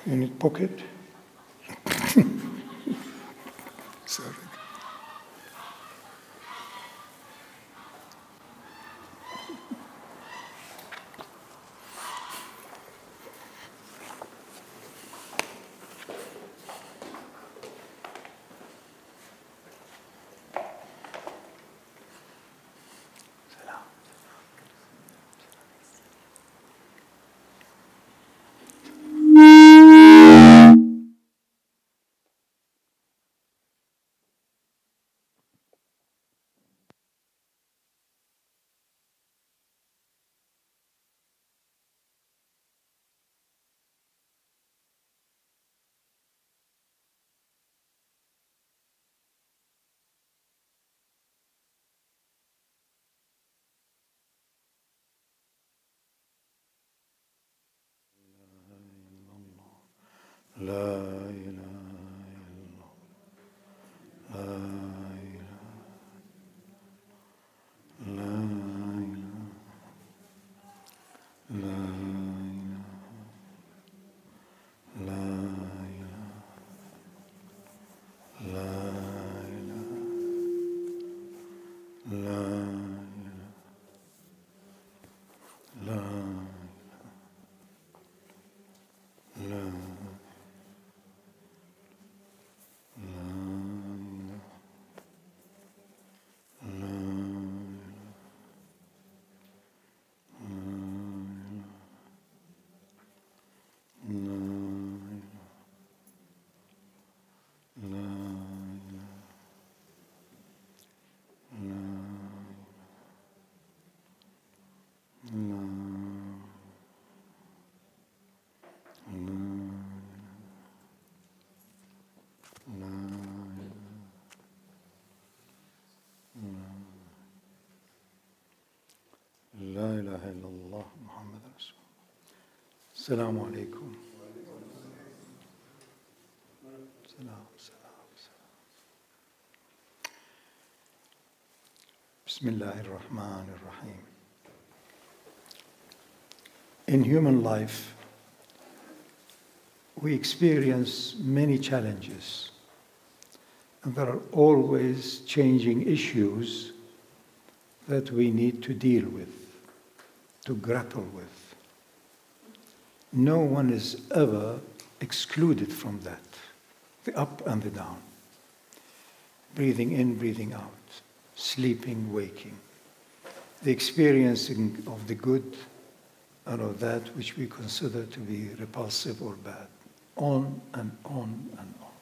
You need pocket? Sorry. La ilaha illallah. La ilaha illallah Muhammad Rasooli. Assalamu alaikum. Salam. Bismillahir Rahmanir Rahim. In human life, we experience many challenges, and there are always changing issues that we need to deal with, to grapple with. No one is ever excluded from that, the up and the down, breathing in, breathing out, sleeping, waking, the experiencing of the good and of that which we consider to be repulsive or bad, on and on and on.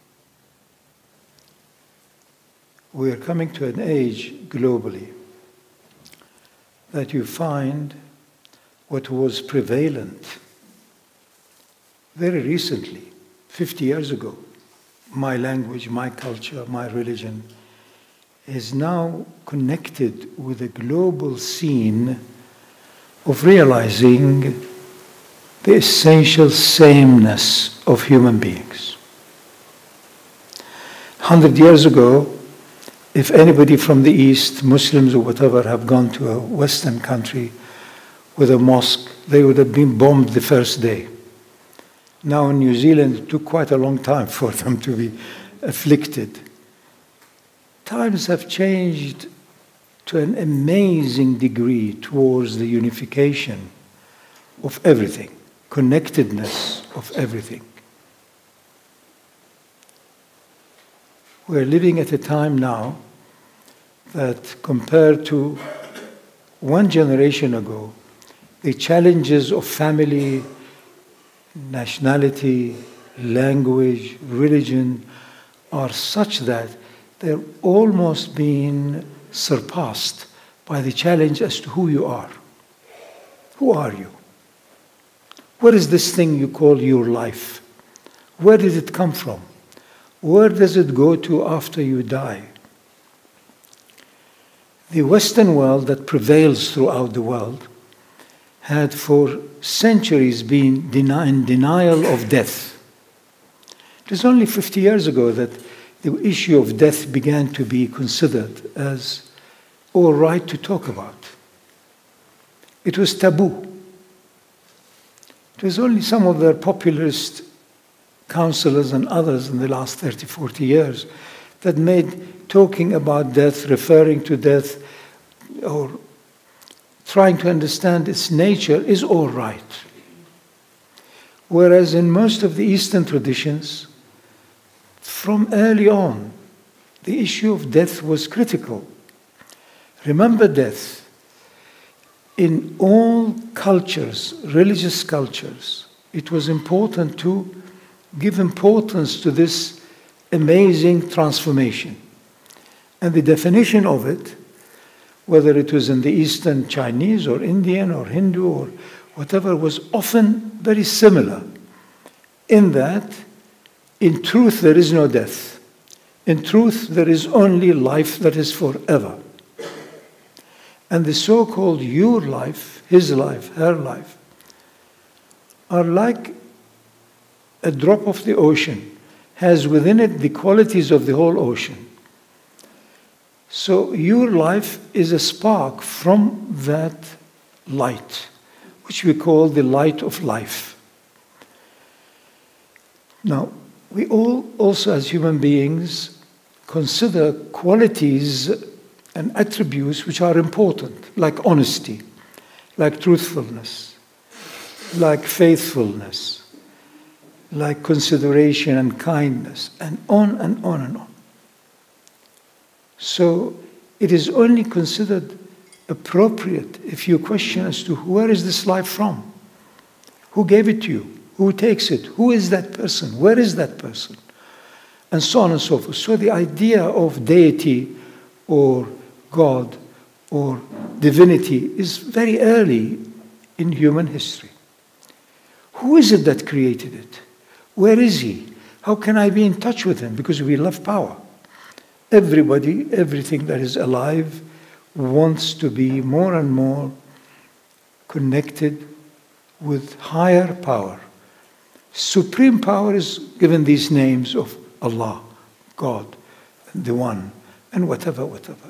We are coming to an age globally that you find what was prevalent very recently, 50 years ago, my language, my culture, my religion, is now connected with a global scene of realizing the essential sameness of human beings. 100 years ago, if anybody from the East, Muslims or whatever, have gone to a Western country with a mosque, they would have been bombed the first day. Now in New Zealand, it took quite a long time for them to be afflicted. Times have changed to an amazing degree towards the unification of everything, connectedness of everything. We're living at a time now that, compared to one generation ago, the challenges of family, nationality, language, religion are such that they're almost being surpassed by the challenge as to who you are. Who are you? What is this thing you call your life? Where did it come from? Where does it go to after you die? The Western world that prevails throughout the world had for centuries been in denial of death. It was only 50 years ago that the issue of death began to be considered as all right to talk about. It was taboo. It was only some of their populist counselors and others in the last 30, 40 years that made talking about death, referring to death, or trying to understand its nature is all right. Whereas in most of the Eastern traditions, from early on, the issue of death was critical. Remember death. In all cultures, religious cultures, it was important to give importance to this amazing transformation. And the definition of it, whether it was in the Eastern Chinese or Indian or Hindu or whatever, was often very similar in that, in truth, there is no death. In truth, there is only life that is forever. And the so-called your life, his life, her life, are like a drop of the ocean, has within it the qualities of the whole ocean. So your life is a spark from that light, which we call the light of life. Now, we all also as human beings consider qualities and attributes which are important, like honesty, like truthfulness, like faithfulness, like consideration and kindness, and on and on and on. So it is only considered appropriate if you question as to where is this life from? Who gave it to you? Who takes it? Who is that person? Where is that person? And so on and so forth. So the idea of deity or God or divinity is very early in human history. Who is it that created it? Where is he? How can I be in touch with him? Because we love power. Everybody, everything that is alive wants to be more and more connected with higher power. Supreme power is given these names of Allah, God, the One, and whatever,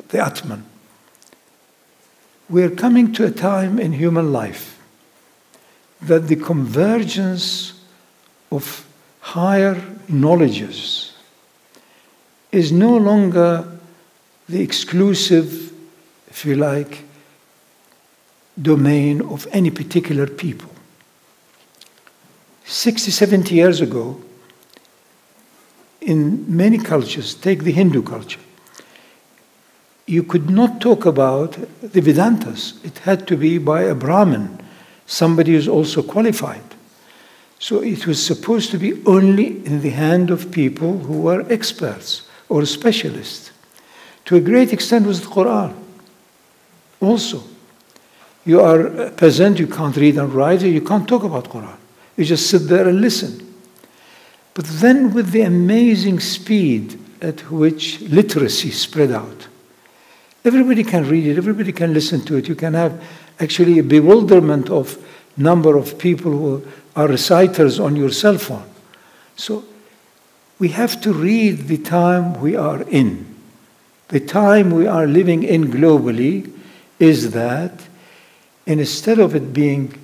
the Atman. We're coming to a time in human life that the convergence of higher knowledges is no longer the exclusive, if you like, domain of any particular people. 60, 70 years ago, in many cultures, take the Hindu culture, you could not talk about the Vedantas. It had to be by a Brahmin, somebody who's also qualified. So it was supposed to be only in the hand of people who were experts or specialists. To a great extent was the Qur'an. Also, you are a peasant, you can't read and write, you can't talk about Qur'an. You just sit there and listen. But then with the amazing speed at which literacy spread out, everybody can read it, everybody can listen to it. You can have actually a bewilderment of number of people who are reciters on your cell phone. So we have to read the time we are in. The time we are living in globally is that instead of it being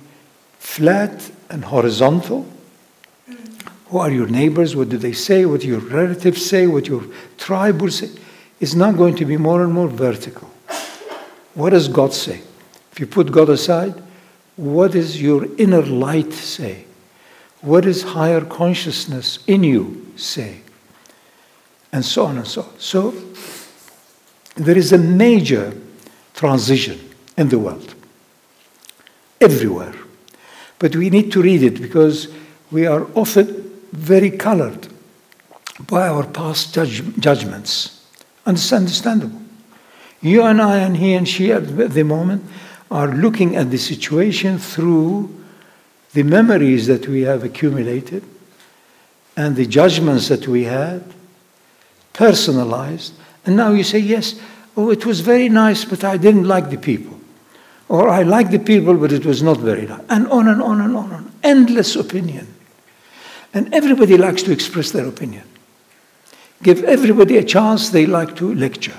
flat and horizontal, who are your neighbors, what do they say, what your relatives say, what your tribe will say, is now going to be more and more vertical. What does God say? If you put God aside, what does your inner light say? What does higher consciousness in you say? And so on and so on. So there is a major transition in the world, everywhere. But we need to read it because we are often very colored by our past judgments. Understandable. You and I and he and she at the moment are looking at the situation through the memories that we have accumulated and the judgments that we had, personalized. And now you say, yes, oh, it was very nice, but I didn't like the people. Or I liked the people, but it was not very nice. And on and on and on and on. Endless opinion. And everybody likes to express their opinion. Give everybody a chance, they like to lecture.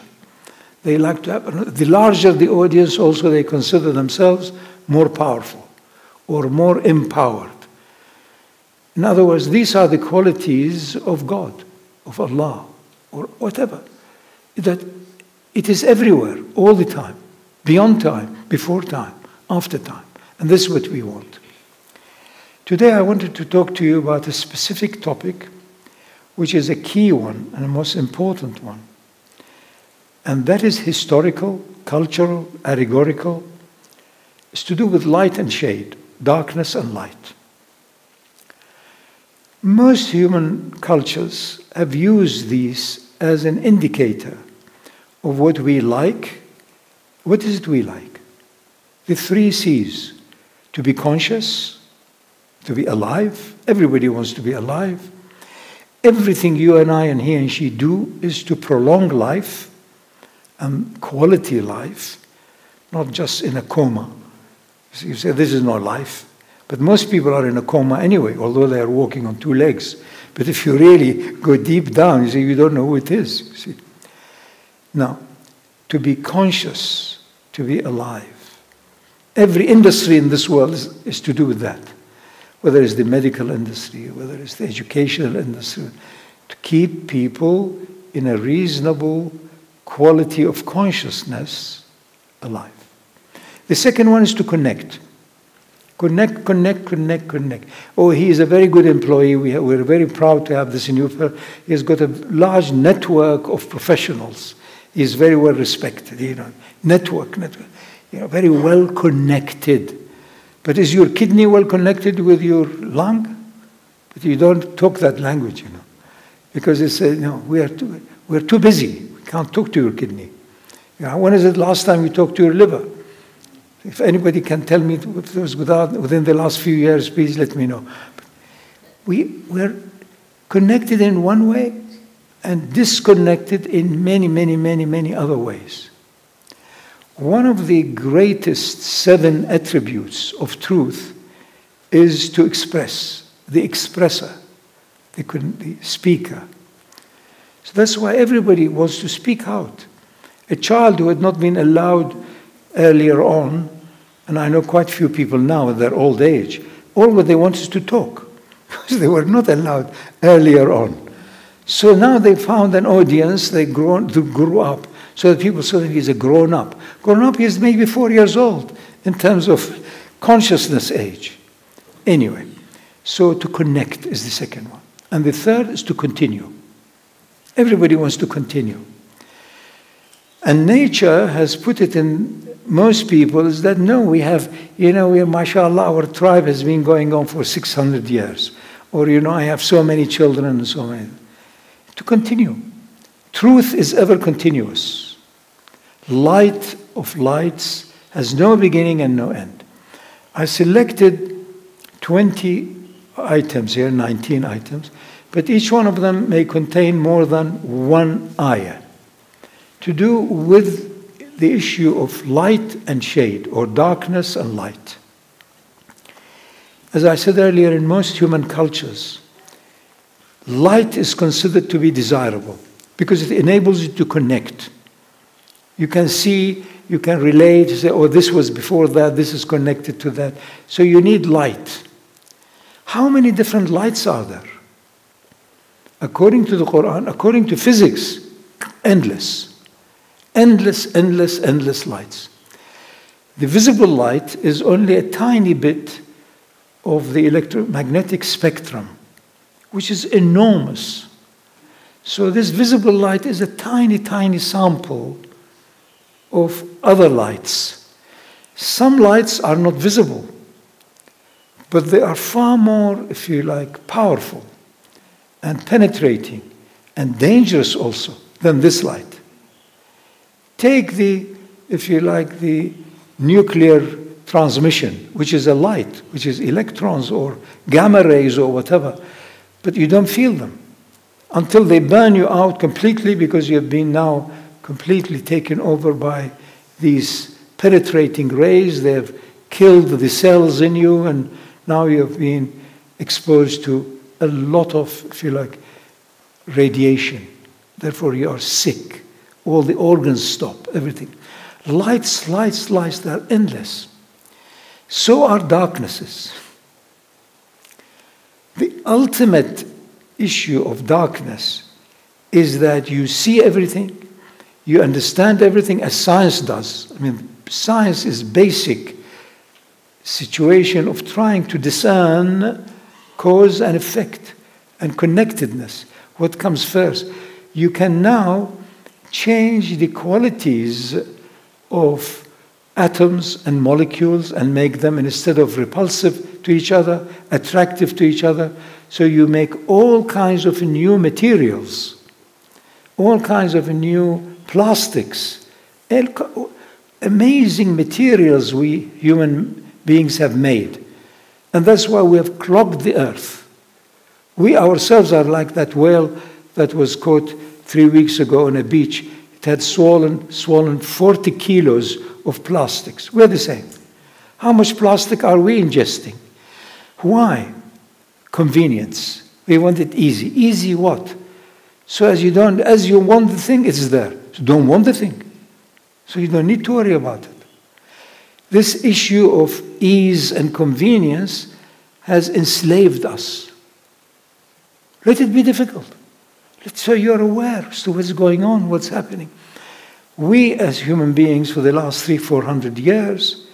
They like to have, the larger the audience, also they consider themselves more powerful or more empowered. In other words, these are the qualities of God, of Allah, or whatever. That it is everywhere, all the time, beyond time, before time, after time. And this is what we want. Today I wanted to talk to you about a specific topic, which is a key one and a most important one. And that is historical, cultural, allegorical. It's to do with light and shade, darkness and light. Most human cultures have used these as an indicator of what we like. What is it we like? The 3 C's. To be conscious, to be alive. Everybody wants to be alive. Everything you and I and he and she do is to prolong life and quality life, not just in a coma. So you say, this is not life. But most people are in a coma anyway, although they are walking on 2 legs. But if you really go deep down, you see, you don't know who it is. You see. Now, to be conscious, to be alive. Every industry in this world is to do with that. Whether it's the medical industry, whether it's the educational industry, to keep people in a reasonable quality of consciousness alive. The second one is to connect. Connect, connect, connect, connect. Oh, he is a very good employee. We're very proud to have this new person. He has got a large network of professionals. He is very well respected, you know. Network. You know, very well connected. But is your kidney well connected with your lung? But you don't talk that language, you know. Because it's, we're too busy. We can't talk to your kidney. You know, when is the last time you talked to your liver? If anybody can tell me if it was within the last few years, please let me know. We're connected in one way and disconnected in many, many, many, many other ways. One of the greatest 7 attributes of truth is to express, the expresser, the speaker. So that's why everybody wants to speak out. A child who had not been allowed earlier on, and I know quite a few people now at their old age, all what they want is to talk, because they were not allowed earlier on. So now they found an audience, they grew up, so that people saw that he's a grown-up. Grown-up is maybe 4 years old in terms of consciousness age. Anyway, so to connect is the second one. And the third is to continue. Everybody wants to continue. And nature has put it in most people is that no, we have, mashallah, our tribe has been going on for 600 years. Or, I have so many children and so many. To continue. Truth is ever continuous. Light of lights has no beginning and no end. I selected 20 items here, 19 items, but each one of them may contain more than 1 ayah to do with the issue of light and shade, or darkness and light. As I said earlier, in most human cultures, light is considered to be desirable because it enables you to connect. You can see, you can relate, you say, oh, this was before that, this is connected to that. So you need light. How many different lights are there? According to the Qur'an, according to physics, endless. Endless, endless, endless lights. The visible light is only a tiny bit of the electromagnetic spectrum, which is enormous. So this visible light is a tiny, tiny sample of other lights. Some lights are not visible, but they are far more, if you like, powerful and penetrating and dangerous also than this light. Take if you like, the nuclear transmission, which is a light, which is electrons or gamma rays or whatever, but you don't feel them until they burn you out completely because you have been now completely taken over by these penetrating rays. They have killed the cells in you, and now you have been exposed to a lot of, if you like, radiation. Therefore, you are sick. All the organs stop, everything. Lights, lights, lights, they're endless. So are darknesses. The ultimate issue of darkness is that you see everything, you understand everything as science does. I mean, science is basic situation of trying to discern cause and effect and connectedness. What comes first? You can now change the qualities of atoms and molecules and make them, instead of repulsive to each other, attractive to each other. So you make all kinds of new materials, all kinds of new plastics, amazing materials we human beings have made. And that's why we have clogged the earth. We ourselves are like that whale that was caught 3 weeks ago on a beach. It had swollen 40 kilos of plastics. We're the same. How much plastic are we ingesting? Why? Convenience. We want it easy. Easy what? So as you want the thing, it's there. So don't want the thing. So you don't need to worry about it. This issue of ease and convenience has enslaved us. Let it be difficult. So you're aware as to what's going on, what's happening. We as human beings for the last 300-400 years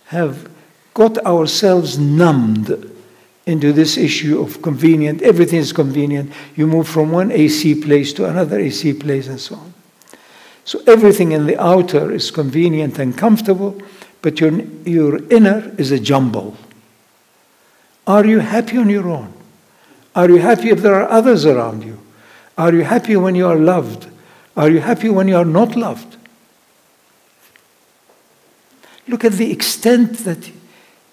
have got ourselves numbed into this issue of convenient. Everything is convenient. You move from one AC place to another AC place and so on. So everything in the outer is convenient and comfortable, but your inner is a jumble. Are you happy on your own? Are you happy if there are others around you? Are you happy when you are loved? Are you happy when you are not loved? Look at the extent that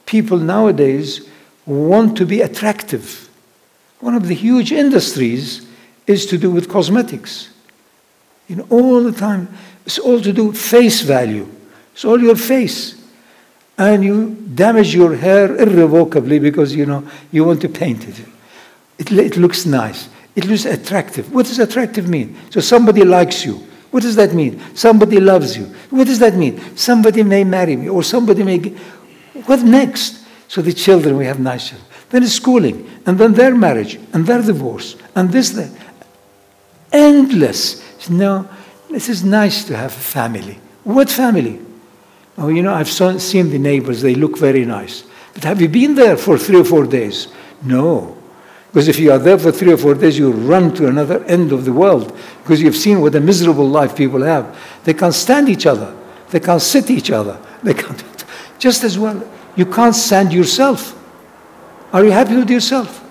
people nowadays want to be attractive. One of the huge industries is to do with cosmetics. You know, all the time, it's all to do with face value. It's all your face. And you damage your hair irrevocably because, you know, you want to paint it. It looks nice. It looks attractive. What does attractive mean? So somebody likes you. What does that mean? Somebody loves you. What does that mean? Somebody may marry me, or somebody may... What next? So the children, we have nice children. Then it's schooling, and then their marriage, and their divorce, and this, that. Endless. No, this is nice to have a family. What family? Oh, you know, I've seen the neighbors. They look very nice. But have you been there for 3 or 4 days? No. Because if you are there for 3 or 4 days, you run to another end of the world. Because you've seen what a miserable life people have. They can't stand each other. They can't sit each other. They can't. Just as well, you can't stand yourself. Are you happy with yourself?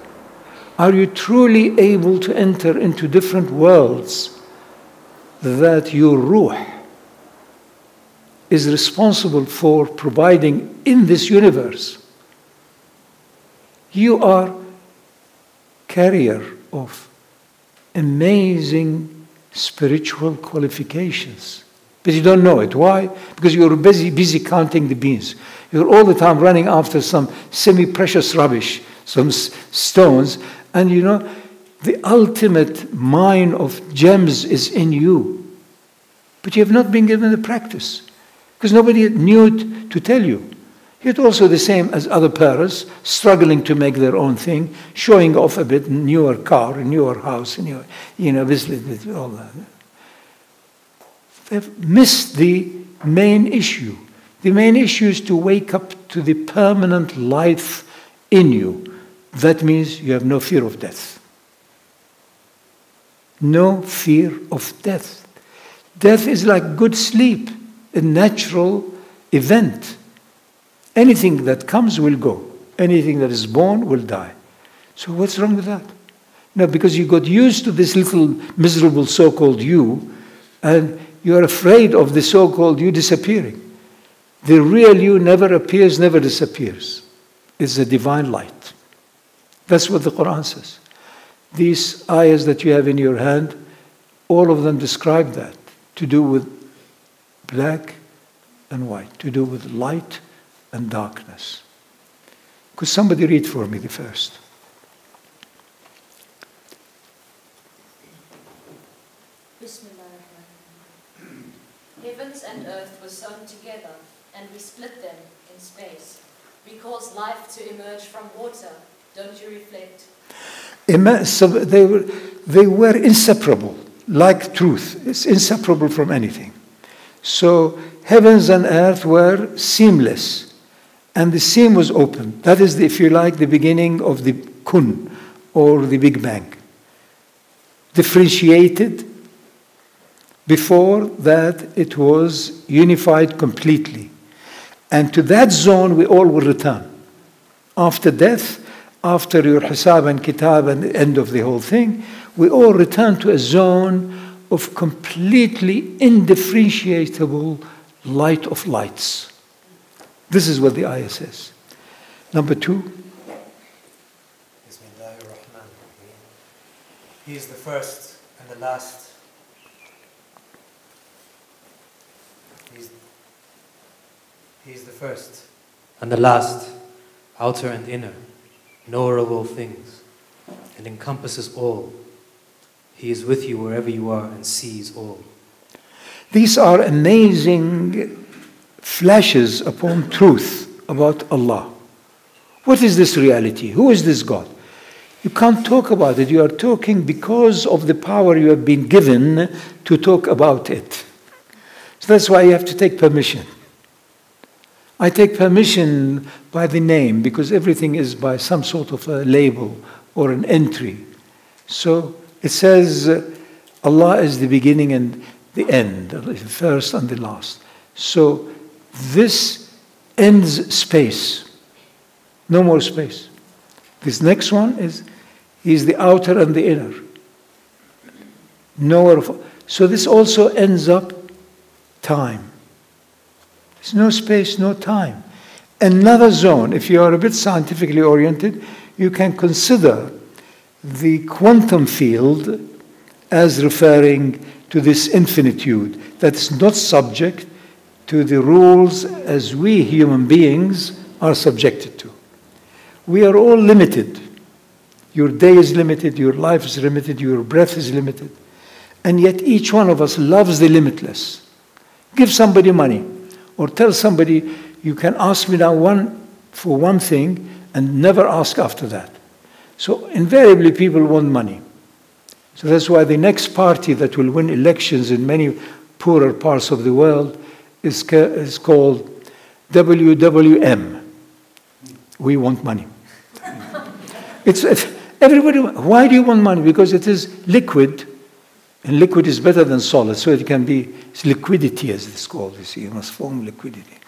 Are you truly able to enter into different worlds that your ruh is responsible for providing in this universe? You are carrier of amazing spiritual qualifications. But you don't know it. Why? Because you're busy counting the beans. You're all the time running after some semi-precious rubbish, some stones, and you know, the ultimate mine of gems is in you. But you have not been given the practice, because nobody knew it to tell you. Yet also the same as other parents, struggling to make their own thing, showing off a bit, newer car, a newer house, a newer, you know, this, all that. They've missed the main issue. The main issue is to wake up to the permanent life in you. That means you have no fear of death. No fear of death. Death is like good sleep, a natural event. Anything that comes will go. Anything that is born will die. So what's wrong with that? No, because you got used to this little miserable so-called you, and you're afraid of the so-called you disappearing. The real you never appears, never disappears. It's the divine light. That's what the Qur'an says. These ayahs that you have in your hand, all of them describe that, to do with black and white, to do with light and darkness. Could somebody read for me the first? Heavens and earth were sewn together, and we split them in space. We caused life to emerge from water, Don't you reflect? So they were inseparable, like truth. It's inseparable from anything. So heavens and earth were seamless, and the seam was open. That is, if you like, the beginning of the kun, or the Big Bang. Differentiated. Before that, it was unified completely. And to that zone, we all will return. After death, after your hisab and kitab and the end of the whole thing, we all return to a zone of completely indifferentiable light of lights. This is what the ayah says. Number 2. He is the first and the last. He is the first and the last, outer and inner, knower of all things, and encompasses all. He is with you wherever you are and sees all. These are amazing flashes upon truth about Allah. What is this reality? Who is this God? You can't talk about it. You are talking because of the power you have been given to talk about it. So that's why you have to take permission. I take permission by the name because everything is by some sort of a label or an entry. So it says Allah is the beginning and the end, the first and the last. So this ends space. No more space. This next one is He's the outer and the inner. Knower of. So this also ends up time. There's no space, no time. Another zone, if you are a bit scientifically oriented, you can consider the quantum field as referring to this infinitude that is not subject to the rules as we human beings are subjected to. We are all limited. Your day is limited, your life is limited, your breath is limited. And yet each one of us loves the limitless. Give somebody money or tell somebody, you can ask me now for one thing and never ask after that. So invariably people want money. So that's why the next party that will win elections in many poorer parts of the world is called WWM. We want money. Everybody. Why do you want money? Because it is liquid, and liquid is better than solid. So it can be it's liquidity, as it's called. You see, you must form liquidity.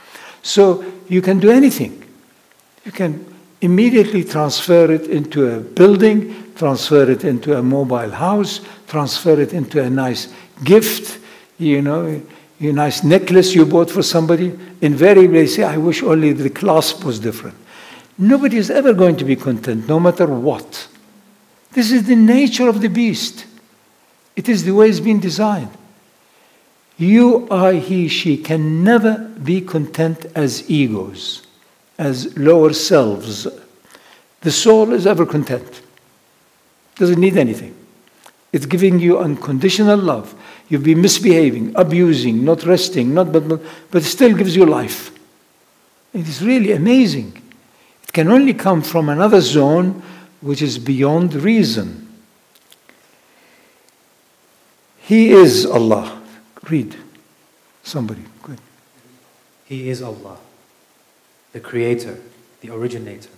So you can do anything. You can immediately transfer it into a building, transfer it into a mobile house, transfer it into a nice gift. You know, a nice necklace you bought for somebody. Invariably, they say, "I wish only the clasp was different." Nobody is ever going to be content, no matter what. This is the nature of the beast. It is the way it's been designed. You, I, he, she can never be content as egos, as lower selves. The soul is ever content. Doesn't need anything. It's giving you unconditional love. You've been misbehaving, abusing, not resting, but it still gives you life. It is really amazing. It can only come from another zone which is beyond reason. He is Allah. Read. Somebody. Good. He is Allah, the creator, the originator,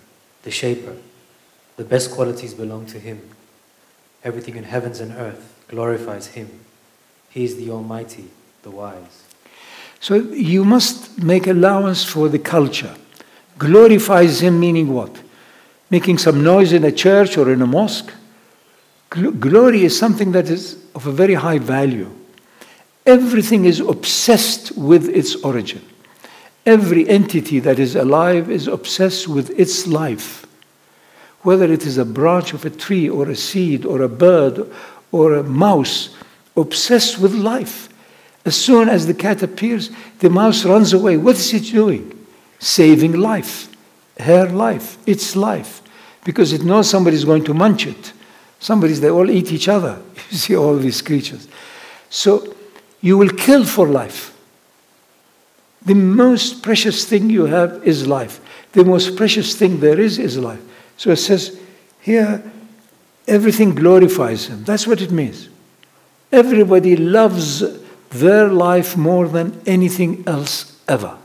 the shaper. The best qualities belong to Him. Everything in heavens and earth glorifies Him. He is the Almighty, the Wise. So you must make allowance for the culture. Glorifies Him meaning what? Making some noise in a church or in a mosque? Glory is something that is of a very high value. Everything is obsessed with its origin. Every entity that is alive is obsessed with its life. Whether it is a branch of a tree or a seed or a bird or a mouse, obsessed with life. As soon as the cat appears, the mouse runs away. What is it doing? Saving life, her life, its life, because it knows somebody is going to munch it. They all eat each other. You see all these creatures. So you will kill for life. The most precious thing you have is life. The most precious thing there is life. So it says here, everything glorifies him. That's what it means. Everybody loves their life more than anything else ever.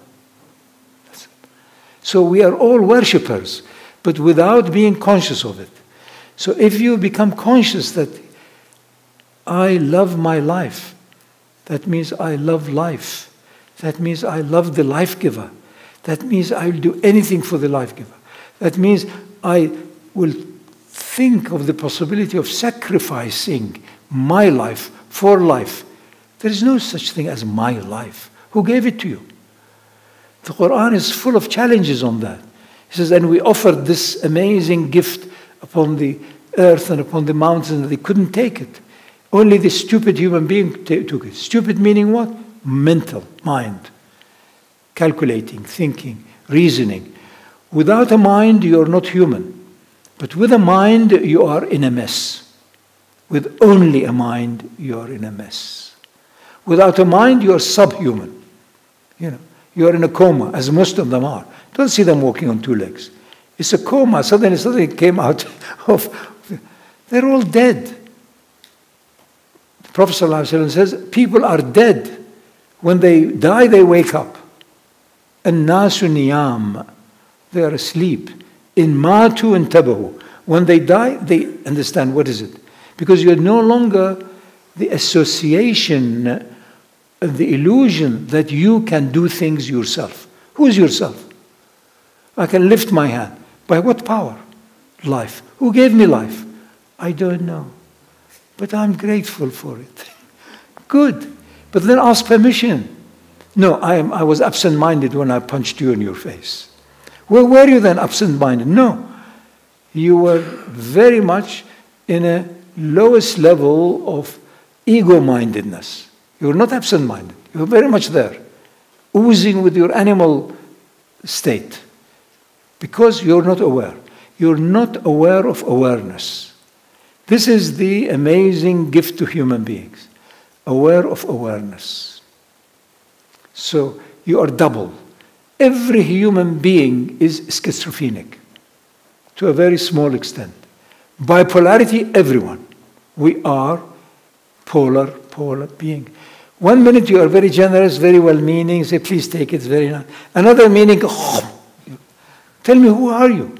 So we are all worshippers, but without being conscious of it. So if you become conscious that I love my life, that means I love life. That means I love the life giver. That means I will do anything for the life giver. That means I will think of the possibility of sacrificing my life for life. There is no such thing as my life. Who gave it to you? The Qur'an is full of challenges on that. He says, and we offered this amazing gift upon the earth and upon the mountains, and they couldn't take it. Only the stupid human being took it. Stupid meaning what? Mental, mind. Calculating, thinking, reasoning. Without a mind, you are not human. But with a mind, you are in a mess. With only a mind, you are in a mess. Without a mind, you are subhuman. You know, you are in a coma, as most of them are. Don't see them walking on two legs. It's a coma. Suddenly it came out of... They're all dead. The Prophet ﷺ says, people are dead. When they die, they wake up. الناس نيام. They are asleep. In matu and tabahu. When they die, they understand what is it. Because you're no longer the association, the illusion that you can do things yourself. Who is yourself? I can lift my hand. By what power? Life. Who gave me life? I don't know. But I'm grateful for it. Good. But then ask permission. No, I was absent-minded when I punched you in your face. Where were you then absent-minded? No. You were very much in a lowest level of ego-mindedness. You were not absent-minded. You were very much there, oozing with your animal state, because you're not aware. You're not aware of awareness. This is the amazing gift to human beings, aware of awareness. So you are double. Every human being is schizophrenic to a very small extent. Bipolarity, everyone. We are polar being. 1 minute you are very generous, very well-meaning, say, please take it, it's very nice. Another meaning, tell me, who are you?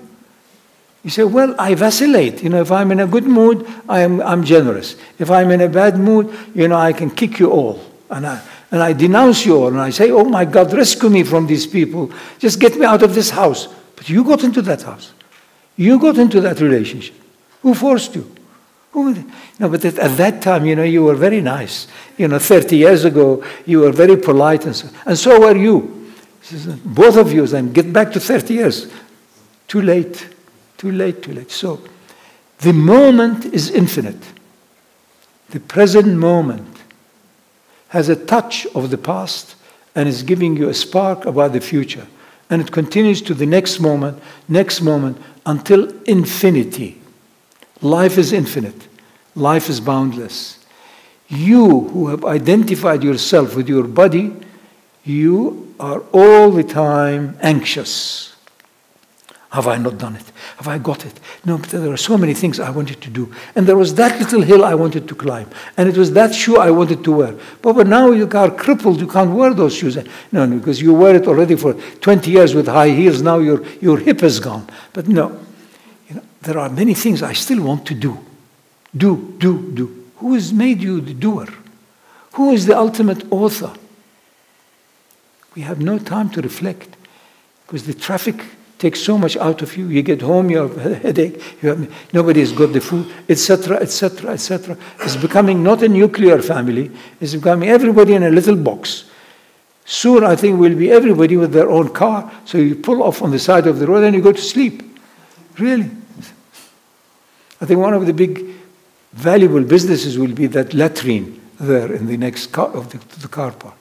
You say, well, I vacillate. You know, if I'm in a good mood, I'm generous. If I'm in a bad mood, you know, I can kick you all. And I denounce you all. And I say, oh my God, rescue me from these people. Just get me out of this house. But you got into that house. You got into that relationship. Who forced you? No, but at that time, you know, you were very nice. You know, 30 years ago, you were very polite, and so were you. Both of you, then get back to 30 years. Too late. Too late, too late. So, the moment is infinite. The present moment has a touch of the past and is giving you a spark about the future. And it continues to the next moment, until infinity. Life is infinite. Life is boundless. You who have identified yourself with your body, you are all the time anxious. Have I not done it? Have I got it? No, but there are so many things I wanted to do. And there was that little hill I wanted to climb. And it was that shoe I wanted to wear. But now you are crippled, you can't wear those shoes. No, because you wear it already for 20 years with high heels, now your hip is gone. But no. There are many things I still want to do. Do. Who has made you the doer? Who is the ultimate author? We have no time to reflect because the traffic takes so much out of you. You get home, you have a headache, nobody has got the food, etc., etc., etc. It's becoming not a nuclear family, it's becoming everybody in a little box. Soon, I think, will be everybody with their own car, so you pull off on the side of the road and you go to sleep. Really. I think one of the big valuable businesses will be that latrine there in the next car of the car park.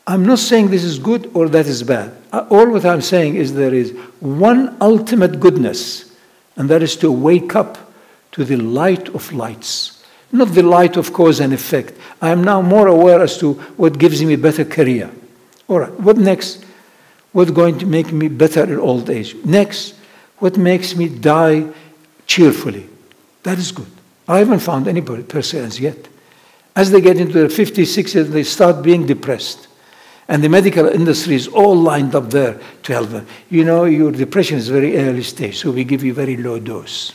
I'm not saying this is good or that is bad. All what I'm saying is there is one ultimate goodness, and that is to wake up to the light of lights, not the light of cause and effect. I am now more aware as to what gives me a better career. All right, what next? What's going to make me better in old age? Next, What makes me die cheerfully? That is good. I haven't found anybody, person as yet. As they get into their 50s, 60s, they start being depressed. And the medical industry is all lined up there to help them. You know, your depression is very early stage, so we give you very low dose.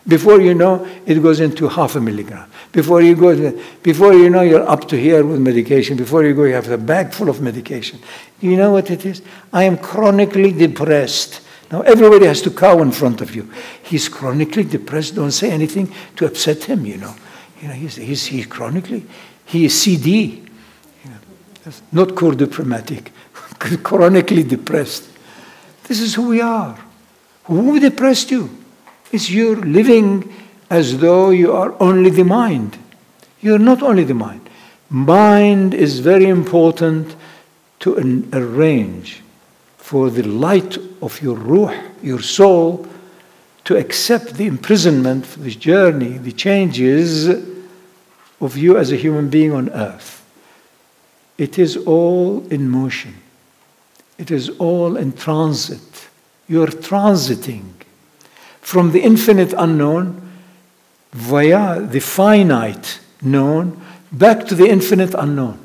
Before you know, it goes into 0.5 milligram. Before you know, you're up to here with medication. Before you go, you have a bag full of medication. You know what it is? I am chronically depressed. Now, everybody has to cow in front of you. He's chronically depressed. Don't say anything to upset him, you know. He's chronically, he is CD. You know, not cordiplomatic, chronically depressed. This is who we are. Who depressed you? It's you're living as though you are only the mind. You're not only the mind. Mind is very important to arrange for the light of your ruh, your soul, to accept the imprisonment, the journey, the changes of you as a human being on earth. It is all in motion. It is all in transit. You're transiting from the infinite unknown via the finite known back to the infinite unknown.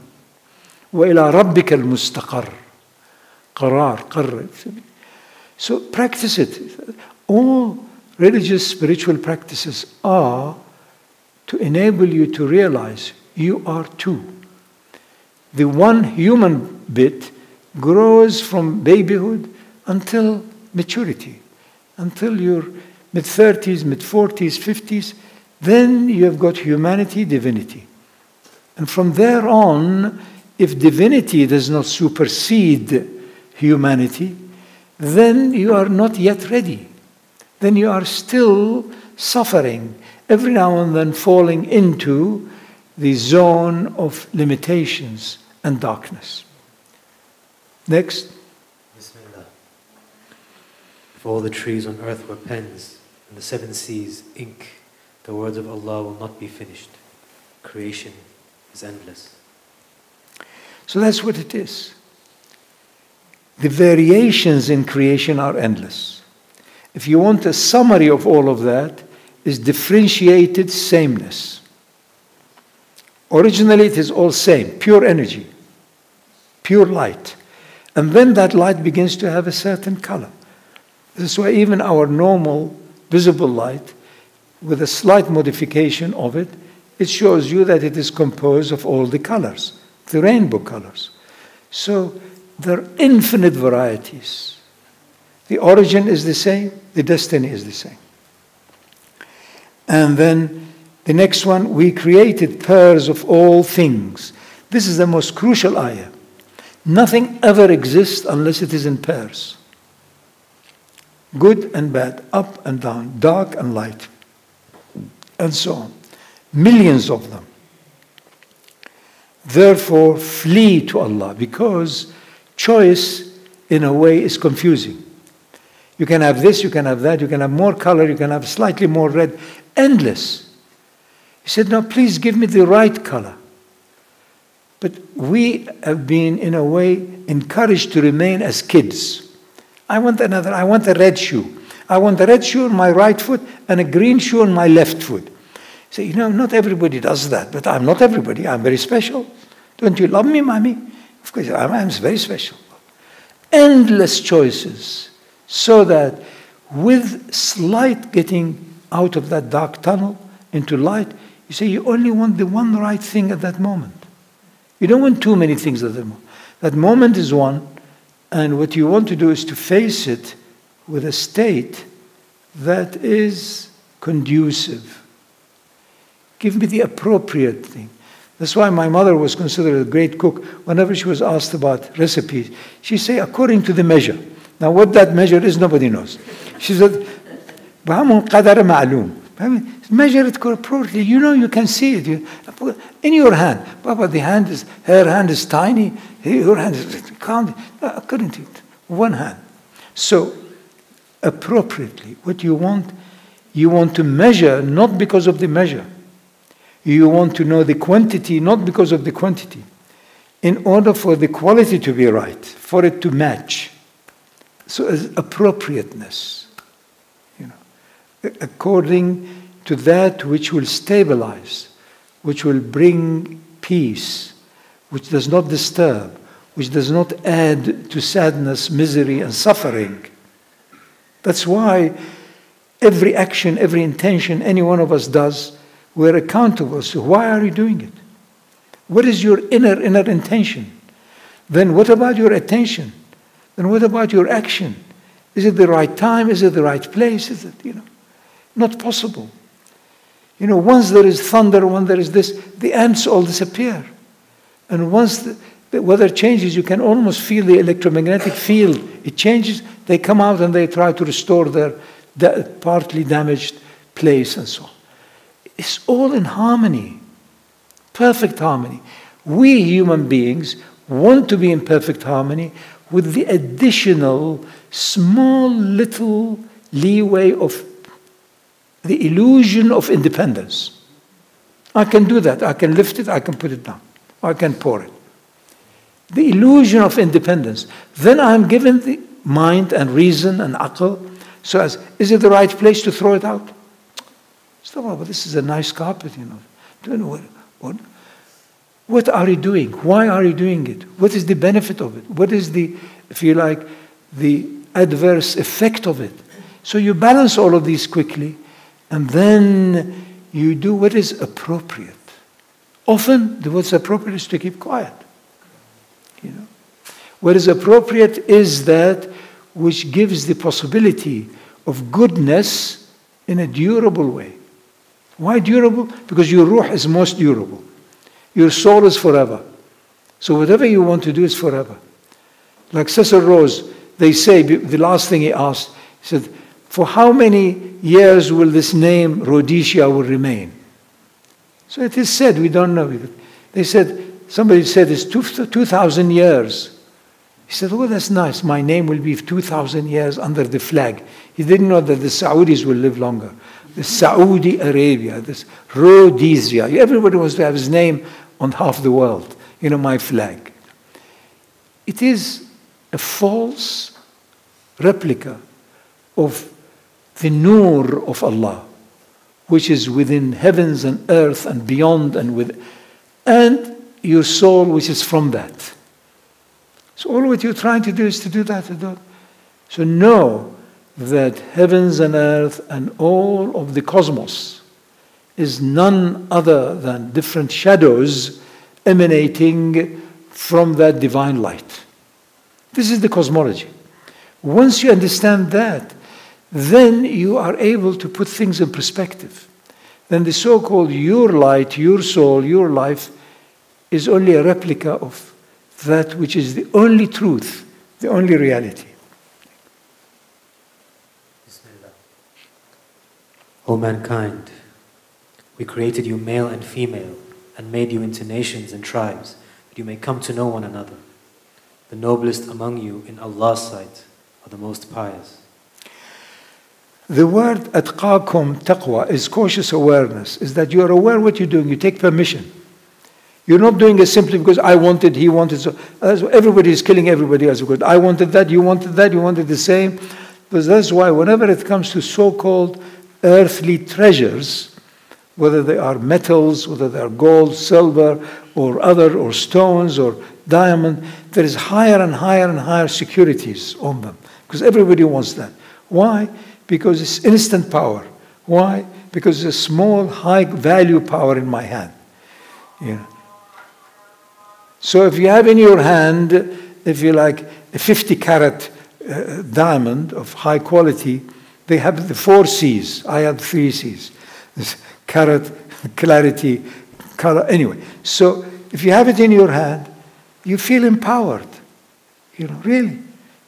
وَإِلَىٰ رَبِّكَ الْمُسْتَقَرِّ قرار. So practice it. All religious, spiritual practices are to enable you to realize you are two. The one human bit grows from babyhood until maturity, until your mid-30s, mid-40s, 50s. Then you have got humanity, divinity. And from there on, if divinity does not supersede humanity, then you are not yet ready. Then you are still suffering, every now and then falling into the zone of limitations and darkness. Next. Bismillah. If all the trees on earth were pens and the 7 seas ink, the words of Allah will not be finished. Creation is endless. So that's what it is. The variations in creation are endless. If you want a summary of all of that, is differentiated sameness. Originally it is all same, pure energy, pure light. And then that light begins to have a certain color. This is why even our normal visible light, with a slight modification of it, it shows you that it is composed of all the colors, the rainbow colors. So there are infinite varieties. The origin is the same, the destiny is the same. And then the next one, we created pairs of all things. This is the most crucial ayah. Nothing ever exists unless it is in pairs. Good and bad, up and down, dark and light, and so on. Millions of them. Therefore, flee to Allah, because choice, in a way, is confusing. You can have this, you can have that, you can have more color, you can have slightly more red. Endless. He said, no, please give me the right color. But we have been, in a way, encouraged to remain as kids. I want a red shoe. I want a red shoe on my right foot and a green shoe on my left foot. So, not everybody does that, but I'm not everybody. I'm very special. Don't you love me, mommy? Of course, I'm very special. Endless choices, so that with slight getting out of that dark tunnel into light, you say you only want the one right thing at that moment. You don't want too many things at that moment. That moment is one, and what you want to do is to face it with a state that is conducive. Give me the appropriate thing. That's why my mother was considered a great cook. Whenever she was asked about recipes, she say according to the measure. Now what that measure is, nobody knows. She said, measure it appropriately. You can see it. In your hand. Papa, her hand is tiny. Your hand is, count according to it. One hand. So, appropriately, what you want to measure not because of the measure. You want to know the quantity not because of the quantity. In order for the quality to be right, for it to match. So, as appropriateness. according to that which will stabilize, which will bring peace, which does not disturb, which does not add to sadness, misery, and suffering. That's why every action, every intention any one of us does, we're accountable. So why are you doing it? What is your inner intention? Then what about your attention? Then what about your action? Is it the right time? Is it the right place? Is it, not possible. Once there is thunder, when there is this, the ants all disappear. And once the weather changes, you can almost feel the electromagnetic field. It changes, they come out and they try to restore their partly damaged place and so on. It's all in harmony, perfect harmony. We human beings want to be in perfect harmony with the additional small little leeway of the illusion of independence. I can do that. I can lift it, I can put it down. I can pour it. The illusion of independence. Then I'm given the mind and reason and aql. So is it the right place to throw it out? But this is a nice carpet, Don't know what are you doing? Why are you doing it? What is the benefit of it? What is the, if you like, the adverse effect of it? So you balance all of these quickly, and then you do what is appropriate. Often, what's appropriate is to keep quiet. What is appropriate is that which gives the possibility of goodness in a durable way. Why durable? Because your ruh is most durable. Your soul is forever. So whatever you want to do is forever. Like Cecil Rose, they say, the last thing he asked, he said, for how many years will this name Rhodesia will remain? So it is said, we don't know. They said, somebody said it's 2,000 years. He said, oh, that's nice. My name will be 2,000 years under the flag. He didn't know that the Saudis will live longer. The Saudi Arabia, this Rhodesia. Everybody wants to have his name on half the world. My flag. It is a false replica of the nur of Allah, which is within heavens and earth and beyond and your soul, which is from that. So all what you're trying to do is to do that. So know that heavens and earth and all of the cosmos is none other than different shadows emanating from that divine light. This is the cosmology. Once you understand that, then you are able to put things in perspective. Then the so-called your light, your soul, your life is only a replica of that which is the only truth, the only reality. O mankind, we created you male and female and made you into nations and tribes that you may come to know one another. The noblest among you in Allah's sight are the most pious. The word atqakum, taqwa, is cautious awareness, is that you are aware what you're doing, you take permission. You're not doing it simply because I wanted, he wanted, so everybody is killing everybody else. I wanted that, you wanted the same. Because that's why whenever it comes to so-called earthly treasures, whether they are metals, whether they are gold, silver, or stones, or diamond, there is higher and higher and higher securities on them. Because everybody wants that. Why? Because it's instant power. Why? Because it's a small, high-value power in my hand. So if you have in your hand, if you like, a 50-carat diamond of high quality, they have the 4 C's. I have 3 C's. This carat, clarity, color. Anyway, so if you have it in your hand, you feel empowered. Really,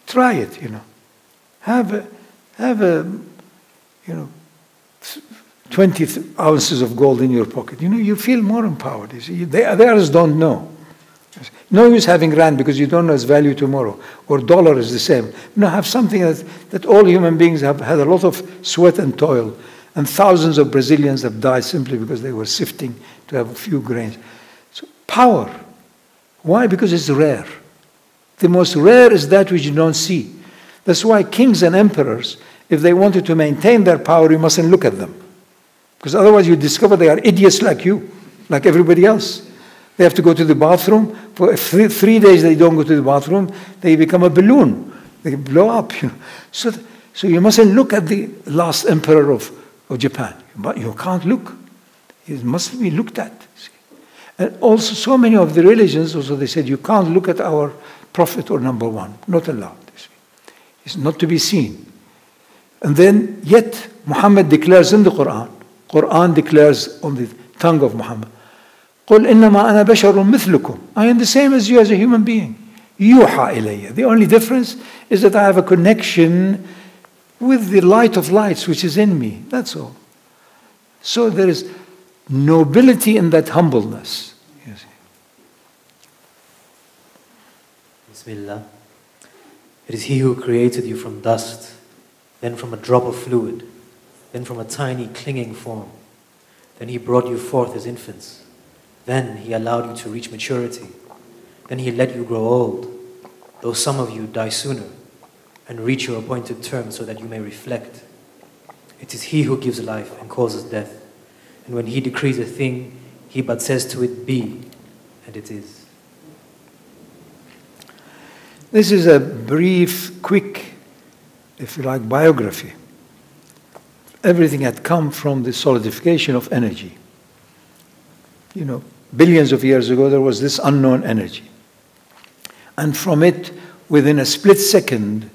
try it. Have a 20 ounces of gold in your pocket. You feel more empowered. You see, the others don't know. No use having rand because you don't know its value tomorrow. Or dollar is the same. Have something that all human beings have had a lot of sweat and toil. And thousands of Brazilians have died simply because they were sifting to have a few grains. So power. Why? Because it's rare. The most rare is that which you don't see. That's why kings and emperors, if they wanted to maintain their power, you mustn't look at them. Because otherwise you discover they are idiots like you, like everybody else. They have to go to the bathroom. For 3 days they don't go to the bathroom, they become a balloon. They blow up. So you mustn't look at the last emperor of Japan. But you can't look. It must be looked at. And also so many of the religions, also they said, you can't look at our prophet or number one. Not allowed. It's not to be seen. And then, yet, Muhammad declares in the Qur'an, Qur'an declares on the tongue of Muhammad, قُلْ إِنَّمَا أَنَا بَشَرٌ مِثْلُكُمْ. I am the same as you as a human being. يُوحَى إِلَيَّ. The only difference is that I have a connection with the light of lights which is in me. That's all. So there is nobility in that humbleness. You see. Bismillah. It is He who created you from dust, then from a drop of fluid, then from a tiny clinging form. Then He brought you forth as infants. Then He allowed you to reach maturity. Then He let you grow old, though some of you die sooner, and reach your appointed term so that you may reflect. It is He who gives life and causes death. And when He decrees a thing, He but says to it, be, and it is. This is a brief, quick, if you like, biography. Everything had come from the solidification of energy. You know, billions of years ago, there was this unknown energy. And from it, within a split second,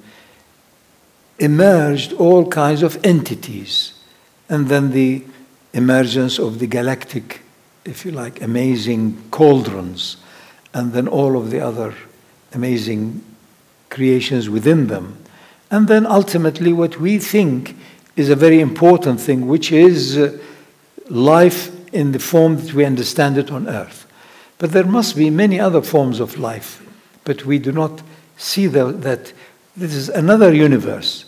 emerged all kinds of entities. And then the emergence of the galactic, if you like, amazing cauldrons. And then all of the other amazing creations within them. And then ultimately what we think is a very important thing, which is life in the form that we understand it on earth. But there must be many other forms of life, but we do not see that this is another universe.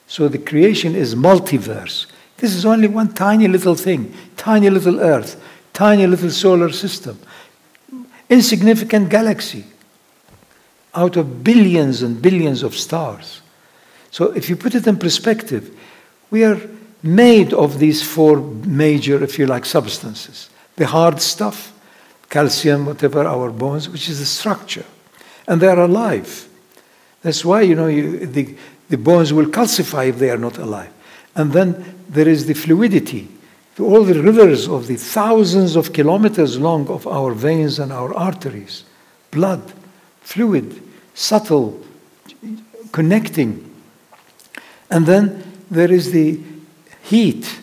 So the creation is multiverse. This is only one tiny little thing, tiny little earth, tiny little solar system, insignificant galaxy out of billions and billions of stars. So if you put it in perspective, we are made of these four major, if you like, substances. The hard stuff, calcium, whatever, our bones, which is the structure. And they are alive. That's why, you know, the bones will calcify if they are not alive. And then there is the fluidity. All the rivers of the thousands of kilometers long of our veins and our arteries. Blood, fluid, subtle, connecting. And then there is the heat,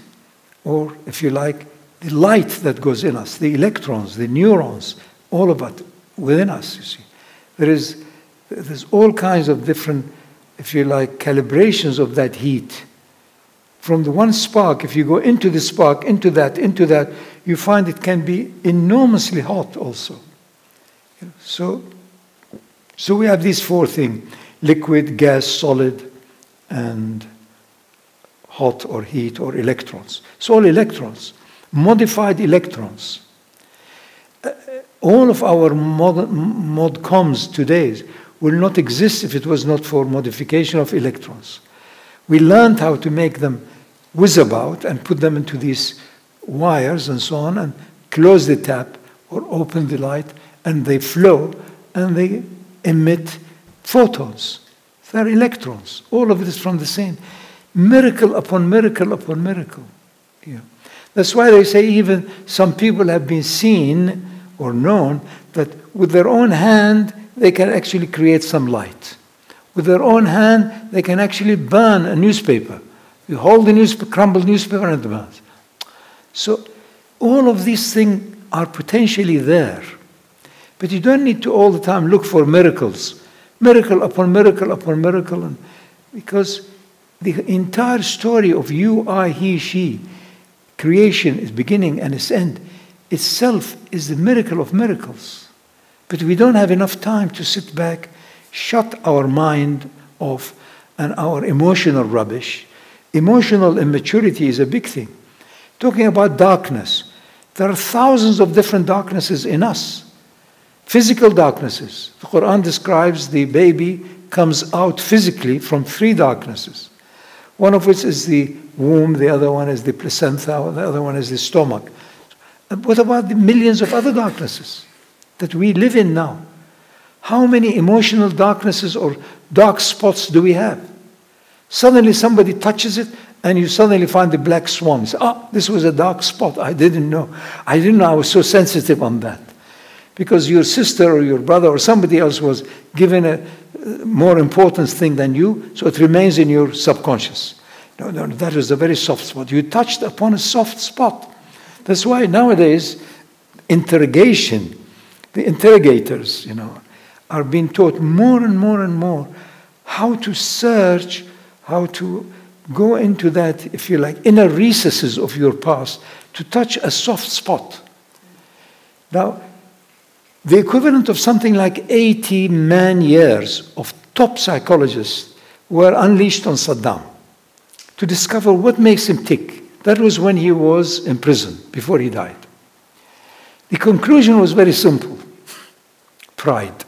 or if you like, the light that goes in us, the electrons, the neurons, all of it within us, you see. There's all kinds of different, if you like, calibrations of that heat. From the one spark, if you go into the spark, into that, you find it can be enormously hot also. So we have these four things: liquid, gas, solid, and hot or heat or electrons. It's all electrons, modified electrons. All of our modcoms today will not exist if it was not for modification of electrons. We learned how to make them whiz about and put them into these wires and so on, and close the tap or open the light, and they flow and they emit photons. They're electrons. All of it is from the same. Miracle upon miracle upon miracle. Yeah. That's why they say even some people have been seen or known that with their own hand they can actually create some light. With their own hand they can actually burn a newspaper. You hold the newspaper, crumble newspaper, and it burns. So all of these things are potentially there. But you don't need to all the time look for miracles. Miracle upon miracle upon miracle. Because the entire story of you, I, he, she, creation, its beginning and its end, itself is the miracle of miracles. But we don't have enough time to sit back, shut our mind off, and our emotional rubbish. Emotional immaturity is a big thing. Talking about darkness, there are thousands of different darknesses in us. Physical darknesses. The Qur'an describes the baby comes out physically from 3 darknesses. One of which is the womb, the other one is the placenta, the other one is the stomach. And what about the millions of other darknesses that we live in now? How many emotional darknesses or dark spots do we have? Suddenly somebody touches it and you suddenly find the black swan. Oh, this was a dark spot. I didn't know. I didn't know I was so sensitive on that. Because your sister or your brother or somebody else was given a more important thing than you, so it remains in your subconscious. No, that was a very soft spot. You touched upon a soft spot. That's why nowadays, interrogation, the interrogators, are being taught more and more and more how to search, how to go into that, if you like, inner recesses of your past to touch a soft spot. Now, the equivalent of something like 80 man-years of top psychologists were unleashed on Saddam to discover what makes him tick. That was when he was in prison, before he died. The conclusion was very simple. Pride.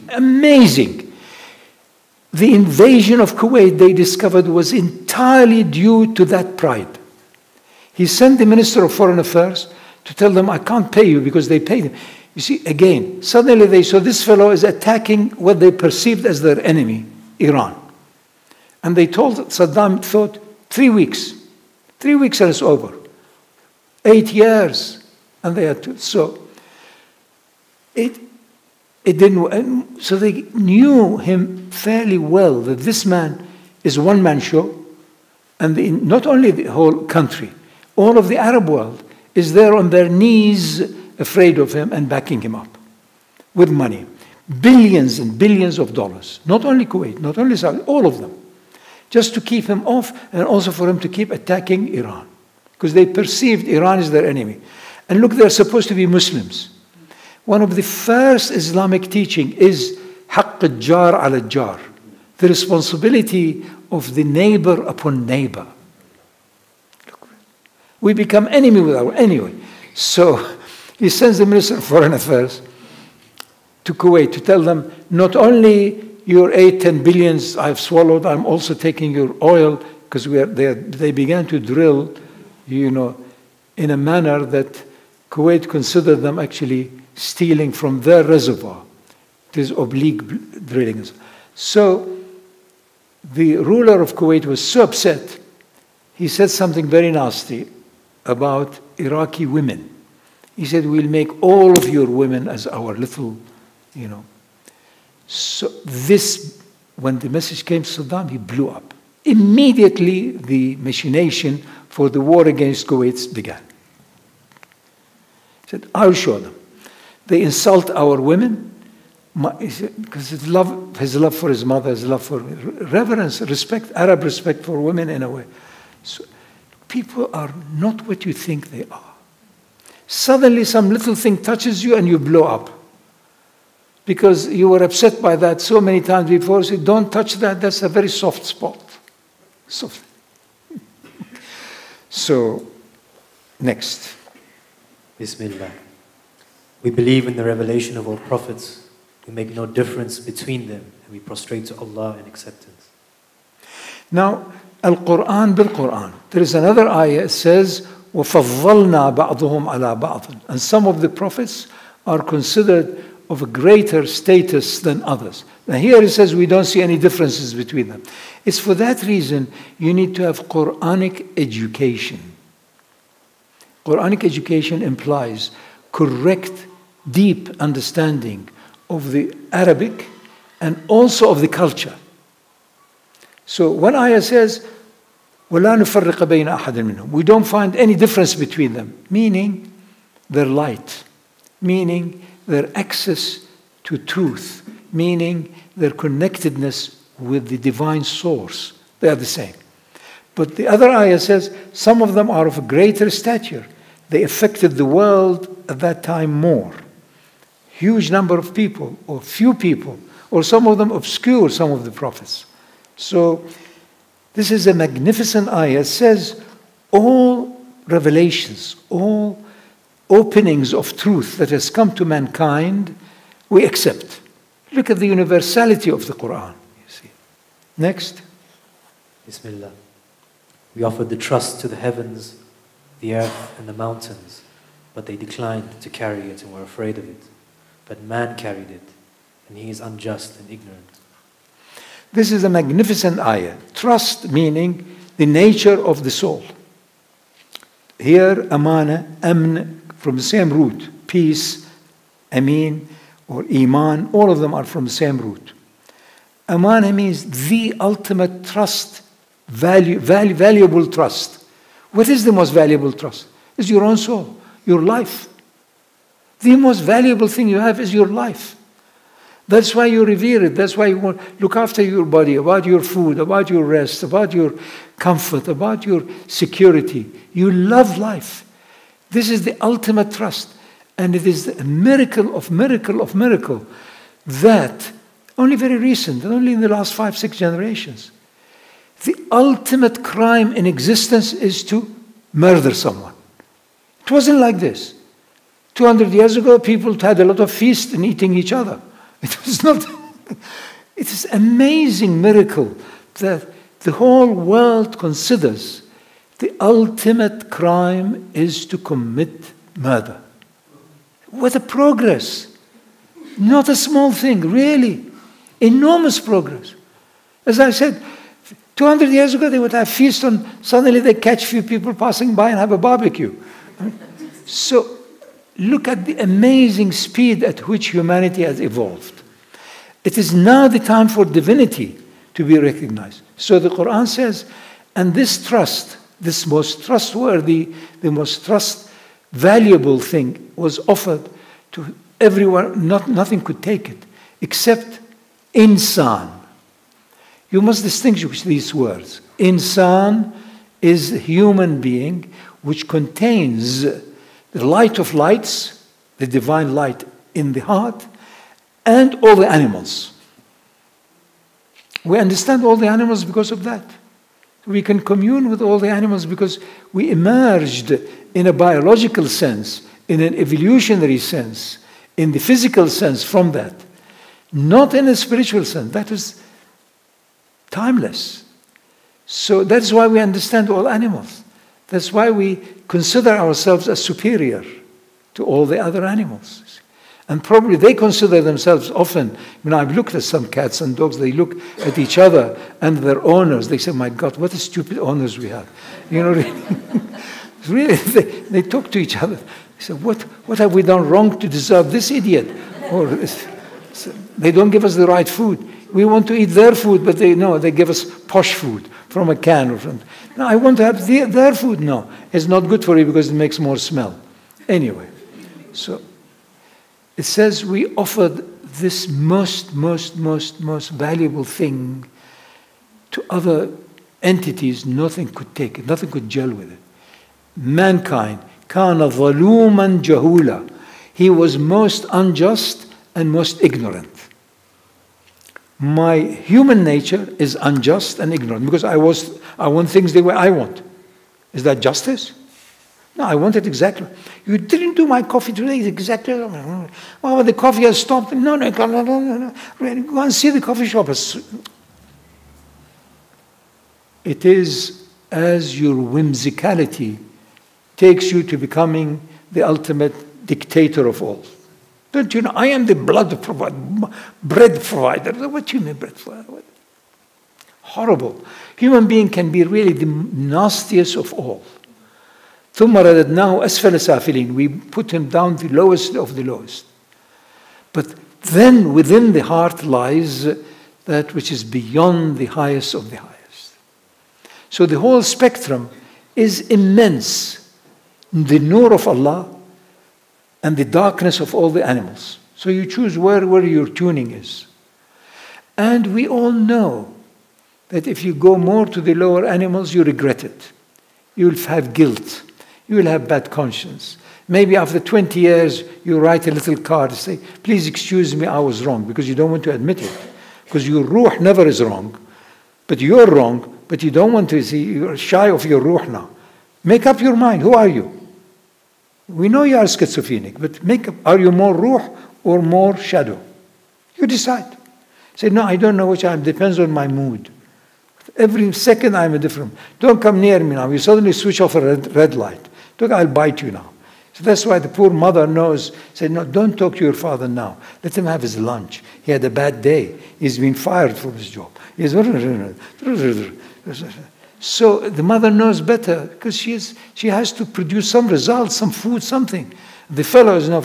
Amazing. The invasion of Kuwait, they discovered, was entirely due to that pride. He sent the Minister of Foreign Affairs to tell them, I can't pay you because they paid him. You see, again, suddenly they saw this fellow is attacking what they perceived as their enemy, Iran. And they told Saddam, thought, 3 weeks. 3 weeks and it's over. 8 years. And they had to. So it didn't. So they knew him fairly well, that this man is a one-man show. And not only the whole country, all of the Arab world is there on their knees afraid of him and backing him up with money. Billions and billions of dollars. Not only Kuwait, not only Saudi, all of them. Just to keep him off and also for him to keep attacking Iran. Because they perceived Iran as their enemy. And look, they're supposed to be Muslims. One of the first Islamic teaching is حق الجار على الجار. The responsibility of the neighbor upon neighbor. We become enemy with our anyway. So he sends the Minister of Foreign Affairs to Kuwait to tell them, not only your 8-10 billions I've swallowed, I'm also taking your oil, because they began to drill, in a manner that Kuwait considered them actually stealing from their reservoir. It is oblique drilling. So the ruler of Kuwait was so upset, he said something very nasty about Iraqi women. He said, we'll make all of your women as our little, So this, when the message came to Saddam, he blew up. Immediately, the machination for the war against Kuwait began. He said, I'll show them. They insult our women, because his love for his mother, his love for reverence, respect, Arab respect for women in a way. So, people are not what you think they are. Suddenly some little thing touches you and you blow up. Because you were upset by that so many times before. So don't touch that, that's a very soft spot. Soft. So, next. Bismillah. We believe in the revelation of all prophets. We make no difference between them. And we prostrate to Allah in acceptance. Now, Al-Qur'an bil-Qur'an. There is another ayah, it says, وَفَضَّلْنَا بَعْضُهُمْ عَلَى بَعْضٍ. And some of the prophets are considered of a greater status than others. Now here it says we don't see any differences between them. It's for that reason you need to have Quranic education. Quranic education implies correct, deep understanding of the Arabic and also of the culture. So one ayah says, وَلَا نُفَرِّقَ بَيْنَ أَحَدٍ مِّنْهُمْ. We don't find any difference between them, meaning their light, meaning their access to truth, meaning their connectedness with the divine source. They are the same. But the other ayah says, some of them are of a greater stature. They affected the world at that time more. Huge number of people, or few people, or some of them obscure some of the prophets. So, this is a magnificent ayah. It says, all revelations, all openings of truth that has come to mankind, we accept. Look at the universality of the Qur'an. You see. Next. Bismillah. We offered the trust to the heavens, the earth and the mountains, but they declined to carry it and were afraid of it. But man carried it, and he is unjust and ignorant. This is a magnificent ayah. Trust meaning the nature of the soul. Here, amana, amn, from the same root. Peace, amin, or iman, all of them are from the same root. Amana means the ultimate trust, valuable trust. What is the most valuable trust? It's your own soul, your life. The most valuable thing you have is your life. That's why you revere it. That's why you want to look after your body, about your food, about your rest, about your comfort, about your security. You love life. This is the ultimate trust. And it is a miracle of miracle that only very recent, only in the last 5-6 generations, the ultimate crime in existence is to murder someone. It wasn't like this. 200 years ago, people had a lot of feast in eating each other. It was not. It is an amazing miracle that the whole world considers the ultimate crime is to commit murder. What a progress. Not a small thing, really. Enormous progress. As I said, 200 years ago they would have feast on, suddenly they catch few people passing by and have a barbecue. So look at the amazing speed at which humanity has evolved. It is now the time for divinity to be recognized. So the Qur'an says, and this trust, this most trustworthy, the most valuable thing was offered to everyone. Nothing could take it except insan. You must distinguish these words. Insan is a human being which contains the light of lights, the divine light in the heart, and all the animals. We understand all the animals because of that. We can commune with all the animals because we emerged in a biological sense, in an evolutionary sense, in the physical sense from that. Not in a spiritual sense. That is timeless. So that's why we understand all animals. That's why we consider ourselves as superior to all the other animals. And probably they consider themselves often, when I've looked at some cats and dogs, they look at each other and their owners. They say, my God, what a stupid owners we have. You know, really, they talk to each other. They say, what have we done wrong to deserve this idiot? Or they don't give us the right food. We want to eat their food, but they give us posh food from a can. Or from, no, I want to have their food. No, it's not good for you because it makes more smell. Anyway, so it says we offered this most valuable thing to other entities. Nothing could take it. Nothing could gel with it. Mankind, kana zaluman jahula. He was most unjust and most ignorant. My human nature is unjust and ignorant because I want things the way I want. Is that justice? No, I want it exactly. You didn't do my coffee today exactly. Well, the coffee has stopped. No. Go and see the coffee shop. It is as your whimsicality takes you to becoming the ultimate dictator of all. Don't you know, I am the bread provider. What do you mean bread provider? What? Horrible. Human being can be really the nastiest of all. ثُمَّ رَدَدْنَاهُ أَسْفَلَ سَافِلِينَ. We put him down the lowest of the lowest. But then within the heart lies that which is beyond the highest of the highest. So the whole spectrum is immense. The nur of Allah and the darkness of all the animals. So you choose where your tuning is. And we all know that if you go more to the lower animals, you regret it. You will have guilt. You will have bad conscience. Maybe after 20 years, you write a little card and say, please excuse me, I was wrong, because you don't want to admit it. Because your ruh never is wrong. But you're wrong, but you don't want to see, you're shy of your ruh now. Make up your mind. Who are you? We know you are schizophrenic, but are you more ruh or more shadow? You decide. Say, no, I don't know which I am. Depends on my mood. Every second I'm a different. Don't come near me now. You suddenly switch off a red light. Look, I'll bite you now. So that's why the poor mother knows, said, no, don't talk to your father now. Let him have his lunch. He had a bad day. He's been fired from his job. So the mother knows better because she has to produce some results, some food, something. The fellow is not.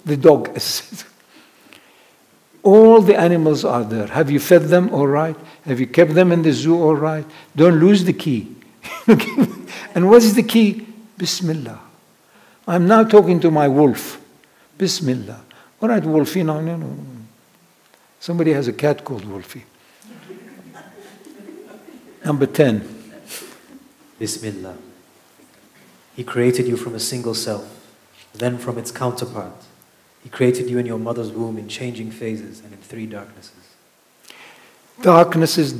The dog is. All the animals are there. Have you fed them all right? Have you kept them in the zoo all right? Don't lose the key. And what is the key? Bismillah. I'm now talking to my wolf. Bismillah. All right, Wolfie. No. Somebody has a cat called Wolfie. Number 10. Bismillah. He created you from a single self, then from its counterpart. He created you in your mother's womb in changing phases and in 3 darknesses. Darknesses,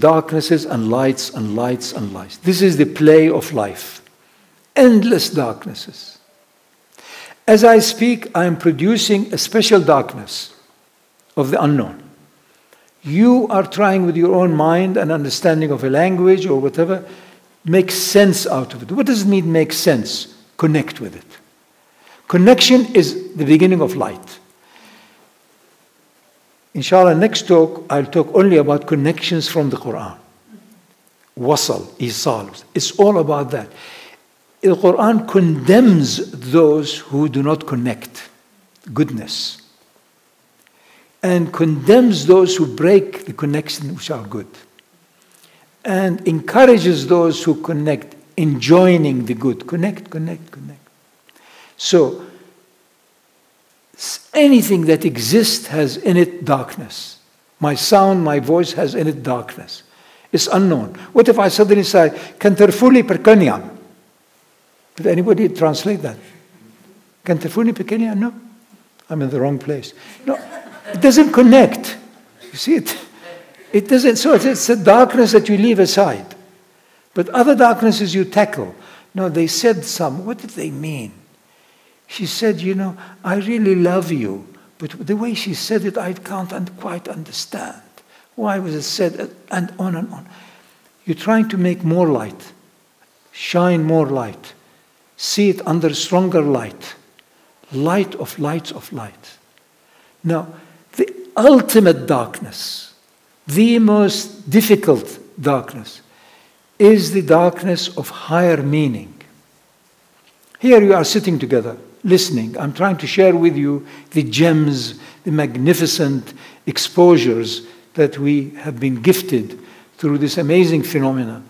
and lights, and lights, and lights. This is the play of life. Endless darknesses. As I speak, I am producing a special darkness of the unknown. You are trying with your own mind and understanding of a language or whatever, make sense out of it. What does it mean make sense? Connect with it. Connection is the beginning of light. Inshallah, next talk, I'll talk only about connections from the Qur'an. Wasal, Isal. It's all about that. The Qur'an condemns those who do not connect. Goodness. And condemns those who break the connection which are good. And encourages those who connect in joining the good. Connect. So, anything that exists has in it darkness. My sound, my voice has in it darkness. It's unknown. What if I suddenly say, Kantarfuli perkanyam? Did anybody translate that? Kantarfuli perkanyam? No. I'm in the wrong place. No, it doesn't connect. You see it? It doesn't. So it's a darkness that you leave aside. But other darknesses you tackle. No, they said some. What did they mean? She said, I really love you. But the way she said it, I can't quite understand. Why was it said? And on and on. You're trying to make more light. Shine more light. See it under stronger light. Light of lights of light. Now, the ultimate darkness, the most difficult darkness, is the darkness of higher meaning. Here you are sitting together, listening. I'm trying to share with you the gems, the magnificent exposures that we have been gifted through this amazing phenomena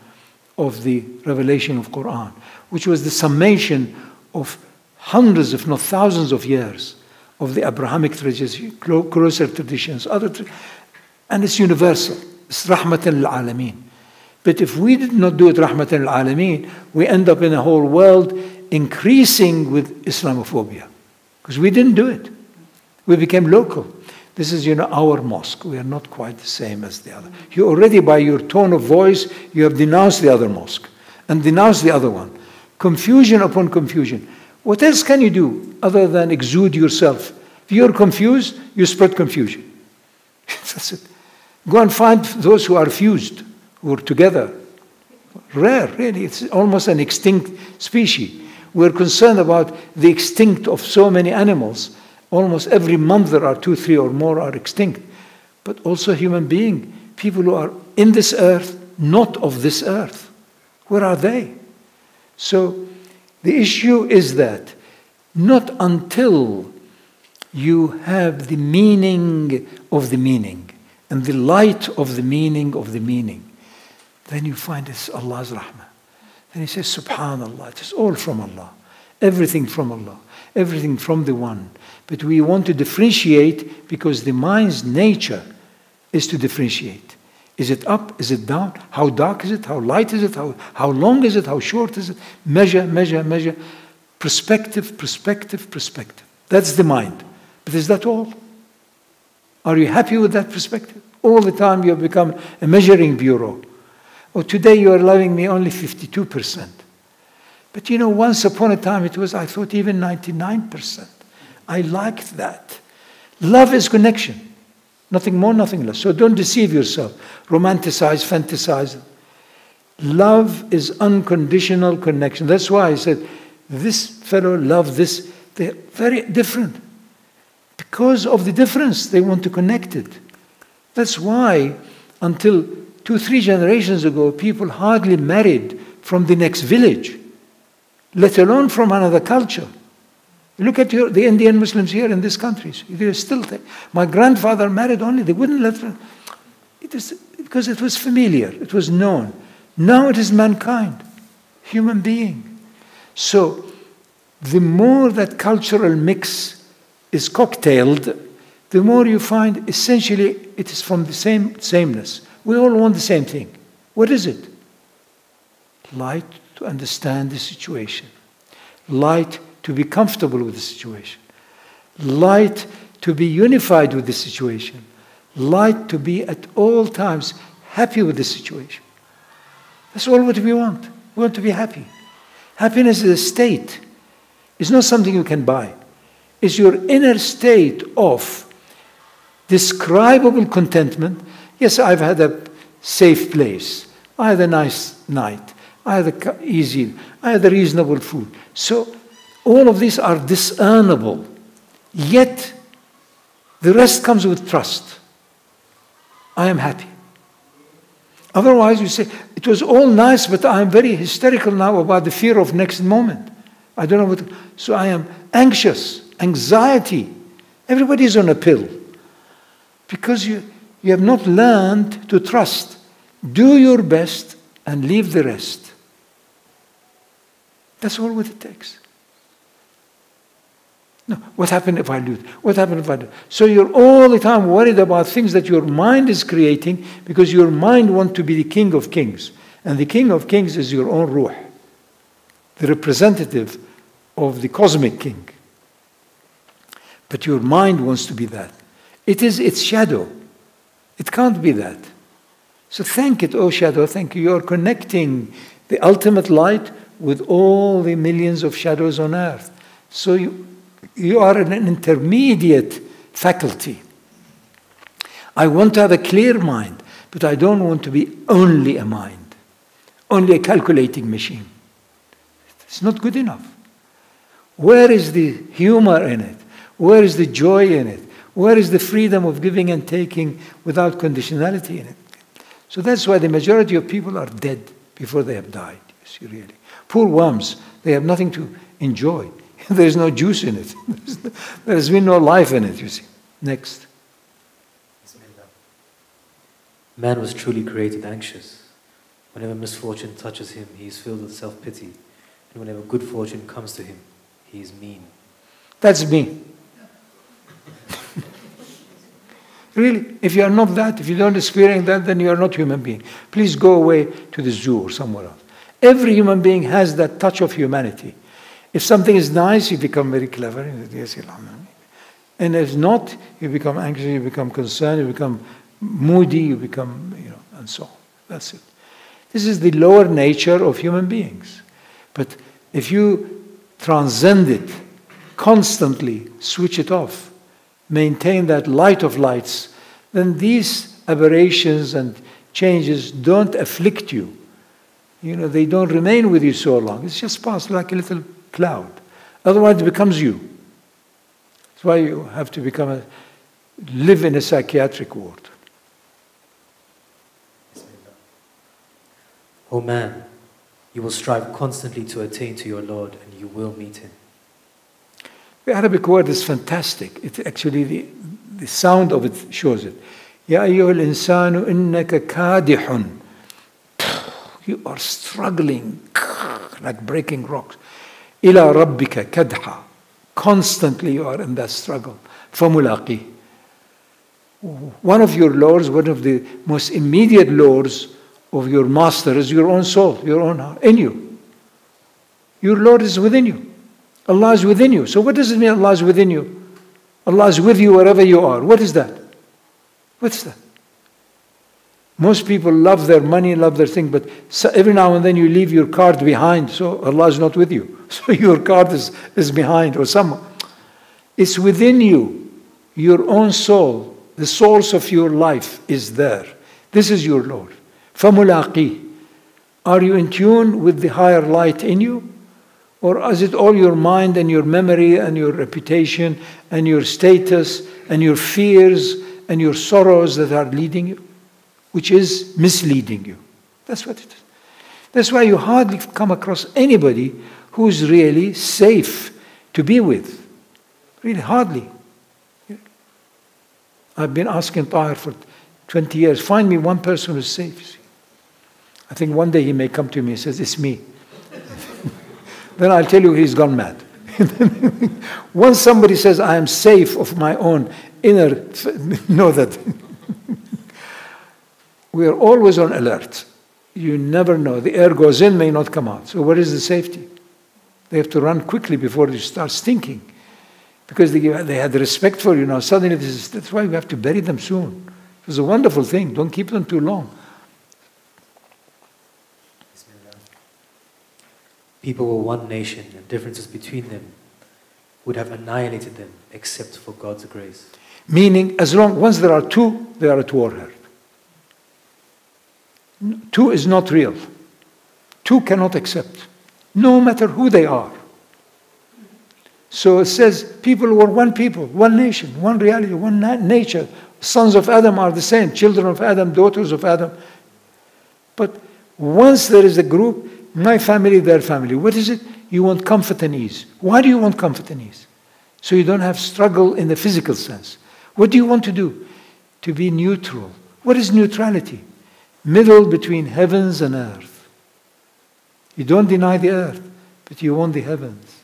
of the revelation of Qur'an, which was the summation of hundreds, if not thousands of years of the Abrahamic traditions, closer traditions, and it's universal. It's rahmatan al-alameen. But if we did not do it rahmatan al-alameen, we end up in a whole world increasing with Islamophobia. Because we didn't do it. We became local. This is, our mosque. We are not quite the same as the other. You already, by your tone of voice, you have denounced the other mosque and denounced the other one. Confusion upon confusion. What else can you do other than exude yourself? If you're confused, you spread confusion. That's it. Go and find those who are fused, who are together. Rare, really. It's almost an extinct species. We're concerned about the extinct of so many animals. Almost every month there are 2, 3 or more are extinct. But also human beings, people who are in this earth, not of this earth. Where are they? So the issue is that not until you have the meaning of the meaning and the light of the meaning, then you find it's Allah's rahmah. Then he says, Subhanallah, it is all from Allah. Everything from Allah. Everything from the One. But we want to differentiate because the mind's nature is to differentiate. Is it up? Is it down? How dark is it? How light is it? How long is it? How short is it? Measure. Perspective. That's the mind. But is that all? Are you happy with that perspective? All the time you have become a measuring bureau. Or today you are loving me only 52%. But once upon a time it was, I thought, even 99%. I liked that. Love is connection. Nothing more, nothing less. So don't deceive yourself. Romanticize, fantasize. Love is unconditional connection. That's why I said, this fellow loved this. They're very different. Because of the difference, they want to connect it. That's why, until 2-3 generations ago, people hardly married from the next village, let alone from another culture. Look at the Indian Muslims here in these countries. They're still there. My grandfather married only. They wouldn't let them. It is because it was familiar. It was known. Now it is mankind, human being. So the more that cultural mix is cocktailed, the more you find essentially it is from the sameness. We all want the same thing. What is it? Light to understand the situation. Light to be comfortable with the situation. Light to be unified with the situation. Light to be at all times happy with the situation. That's all what we want. We want to be happy. Happiness is a state. It's not something you can buy. It's your inner state of describable contentment. Yes, I've had a safe place. I had a nice night. I had I had a reasonable food. So all of these are discernible. Yet the rest comes with trust. I am happy. Otherwise you say, it was all nice, but I am very hysterical now about the fear of next moment. I don't know what. So I am anxious, anxiety. Everybody is on a pill. Because you have not learned to trust. Do your best and leave the rest. That's all what it takes. No, what happened if I lose? What happened if I do? So you're all the time worried about things that your mind is creating because your mind wants to be the king of kings. And the king of kings is your own ruh, the representative of the cosmic king. But your mind wants to be that. It is its shadow. It can't be that. So thank it, oh shadow, thank you. You're connecting the ultimate light with all the millions of shadows on earth. So you are an intermediate faculty. I want to have a clear mind, but I don't want to be only a mind, only a calculating machine. It's not good enough. Where is the humor in it? Where is the joy in it? Where is the freedom of giving and taking without conditionality in it? So that's why the majority of people are dead before they have died. You see, really. Poor worms, they have nothing to enjoy. There is no juice in it. There has been no life in it, you see. Next. Man was truly created anxious. Whenever misfortune touches him, he is filled with self-pity. And whenever good fortune comes to him, he is mean. That's me. Really, if you are not that, if you don't experience that, then you are not human being. Please go away to the zoo or somewhere else. Every human being has that touch of humanity. If something is nice, you become very clever. And if not, you become anxious, you become concerned, you become moody, you become, and so on. That's it. This is the lower nature of human beings. But if you transcend it, constantly switch it off, maintain that light of lights, then these aberrations and changes don't afflict you. They don't remain with you so long. It's just passed like a little cloud. Otherwise it becomes you. That's why you have to live in a psychiatric ward. O man, you will strive constantly to attain to your Lord and you will meet him. The Arabic word is fantastic. It actually, the sound of it shows it. Ya ayyuhal insanu innaka kadihun. You are struggling like breaking rocks. Ila rabbika kadha. Constantly you are in that struggle. Famulaqi. One of your lords, one of the most immediate lords of your master is your own soul, your own heart, in you. Your Lord is within you. Allah is within you. So what does it mean Allah is within you? Allah is with you wherever you are. What is that? What's that? Most people love their money, love their thing, but every now and then you leave your card behind, so Allah is not with you. So your card is behind or somewhere. It's within you, your own soul, the source of your life is there. This is your Lord. فَمُلَاقِي. Are you in tune with the higher light in you? Or is it all your mind and your memory and your reputation and your status and your fears and your sorrows that are leading you? Which is misleading you. That's what it is. That's why you hardly come across anybody who's really safe to be with. Really, hardly. I've been asking Tahir for 20 years, find me one person who's safe. I think one day he may come to me and says, it's me. Then I'll tell you he's gone mad. Once somebody says, I am safe of my own inner, know that. We are always on alert. You never know. The air goes in, may not come out. So where is the safety? They have to run quickly before you start stinking. Because they had respect for you now. Suddenly, that's why we have to bury them soon. It was a wonderful thing. Don't keep them too long. People were one nation, and differences between them would have annihilated them except for God's grace. Meaning, once there are two, they are at war here. Two is not real. Two cannot accept, no matter who they are. So it says people were one people, one nation, one reality, one nature. Sons of Adam are the same, children of Adam, daughters of Adam. But once there is a group, my family, their family, what is it? You want comfort and ease. Why do you want comfort and ease? So you don't have struggle in the physical sense. What do you want to do? To be neutral. What is neutrality? Middle between heavens and earth. You don't deny the earth, but you want the heavens.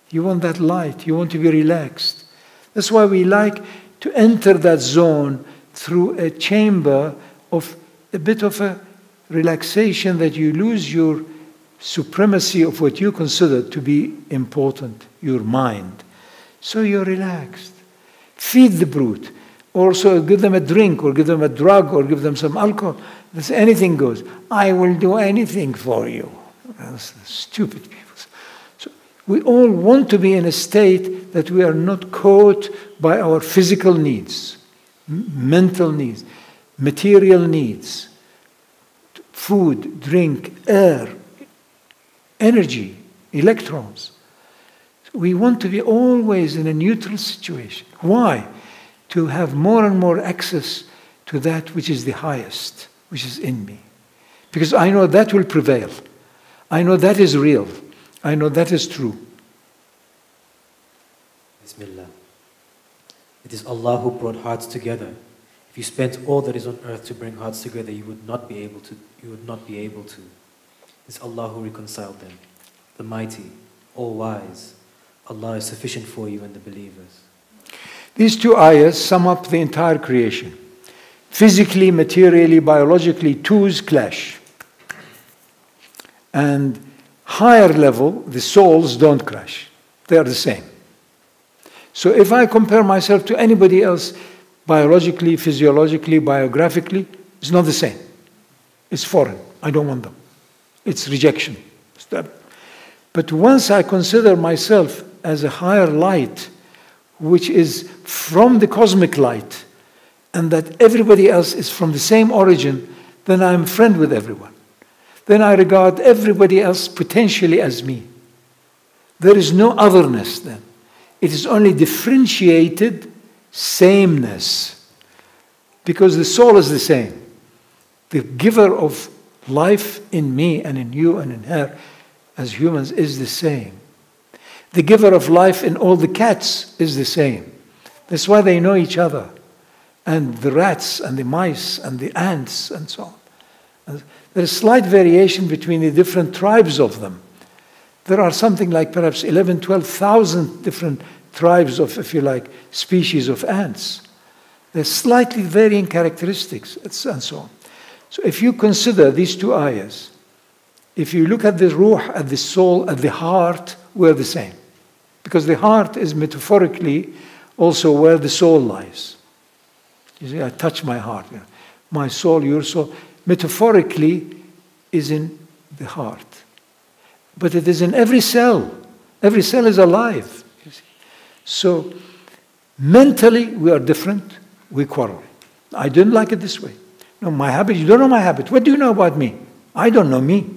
You want that light. You want to be relaxed. That's why we like to enter that zone through a chamber of a bit of a relaxation, that you lose your supremacy of what you consider to be important, your mind. So you're relaxed. Feed the brute. Also give them a drink or give them a drug or give them some alcohol. Anything goes. I will do anything for you. That's stupid people. So we all want to be in a state that we are not caught by our physical needs, mental needs, material needs, food, drink, air, energy, electrons. We want to be always in a neutral situation. Why? To have more and more access to that which is the highest, which is in me. Because I know that will prevail. I know that is real. I know that is true. Bismillah. It is Allah who brought hearts together. If you spent all that is on earth to bring hearts together, you would not be able to. It's Allah who reconciled them. The mighty, all-wise. Allah is sufficient for you and the believers. These two ayahs sum up the entire creation. Physically, materially, biologically, twos clash. And higher level, the souls don't clash. They are the same. So if I compare myself to anybody else, biologically, physiologically, biographically, it's not the same. It's foreign. I don't want them. It's rejection. But once I consider myself as a higher light, which is from the cosmic light, and that everybody else is from the same origin, then I'm friend with everyone. Then I regard everybody else potentially as me. There is no otherness then. It is only differentiated sameness. Because the soul is the same. The giver of life in me and in you and in her as humans is the same. The giver of life in all the cats is the same. That's why they know each other. And the rats and the mice and the ants and so on. There's slight variation between the different tribes of them. There are something like perhaps 11,000, 12,000 different tribes of, if you like, species of ants. There's slightly varying characteristics and so on. So if you consider these two ayahs, if you look at the ruh, at the soul, at the heart, we're the same. Because the heart is metaphorically also where the soul lies. You see, I touch my heart. My soul, your soul, metaphorically is in the heart. But it is in every cell. Every cell is alive. You see. So mentally we are different. we quarrel. I didn't like it this way. No, my habit, you don't know my habit. What do you know about me? I don't know me.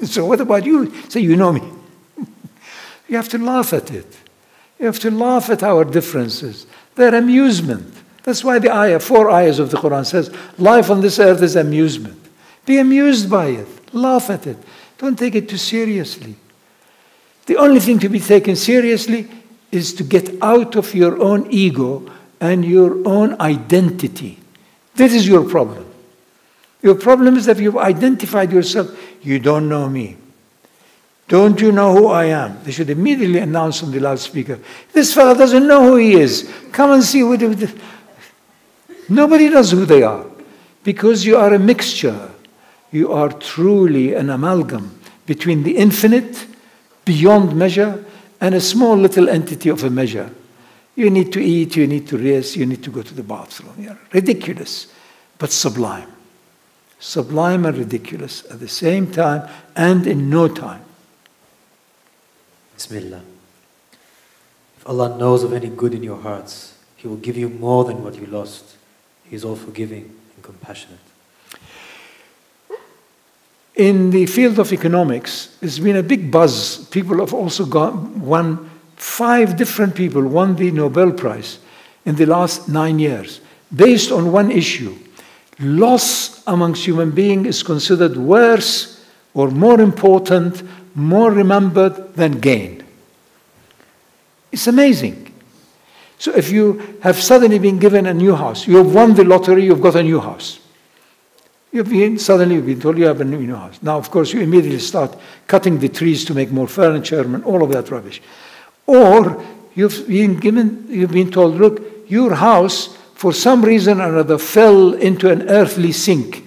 So what about you? Say, you know me. You have to laugh at it. You have to laugh at our differences. They're amusement. That's why the ayah, 4 ayahs of the Qur'an says, life on this earth is amusement. Be amused by it. Laugh at it. Don't take it too seriously. The only thing to be taken seriously is to get out of your own ego and your own identity. This is your problem. Your problem is that you've identified yourself. You don't know me. Don't you know who I am? They should immediately announce on the loudspeaker, this fellow doesn't know who he is. Come and see what it. Nobody knows who they are. Because you are a mixture. You are truly an amalgam between the infinite, beyond measure, and a small little entity of a measure. You need to eat, you need to rest, you need to go to the bathroom. You're ridiculous, but sublime. Sublime and ridiculous at the same time and in no time. Bismillah. If Allah knows of any good in your hearts, He will give you more than what you lost. He is all forgiving and compassionate. In the field of economics, there's been a big buzz. People have also won, 5 different people won the Nobel Prize in the last 9 years, based on one issue. Loss amongst human beings is considered worse or more important, more remembered than gain. It's amazing. So if you have suddenly been given a new house, you have won the lottery, you've got a new house. Suddenly you've been told you have a new house. Now, of course, you immediately start cutting the trees to make more furniture and all of that rubbish. Or you've been told, look, your house, for some reason or another, fell into an earthly sink.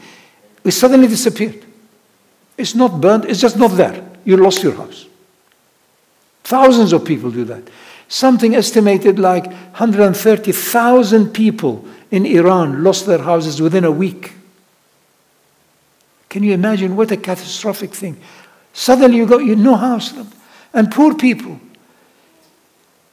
It suddenly disappeared. It's not burnt, it's just not there. You lost your house. Thousands of people do that. Something estimated like 130,000 people in Iran lost their houses within a week. Can you imagine what a catastrophic thing? Suddenly you got no house. And poor people.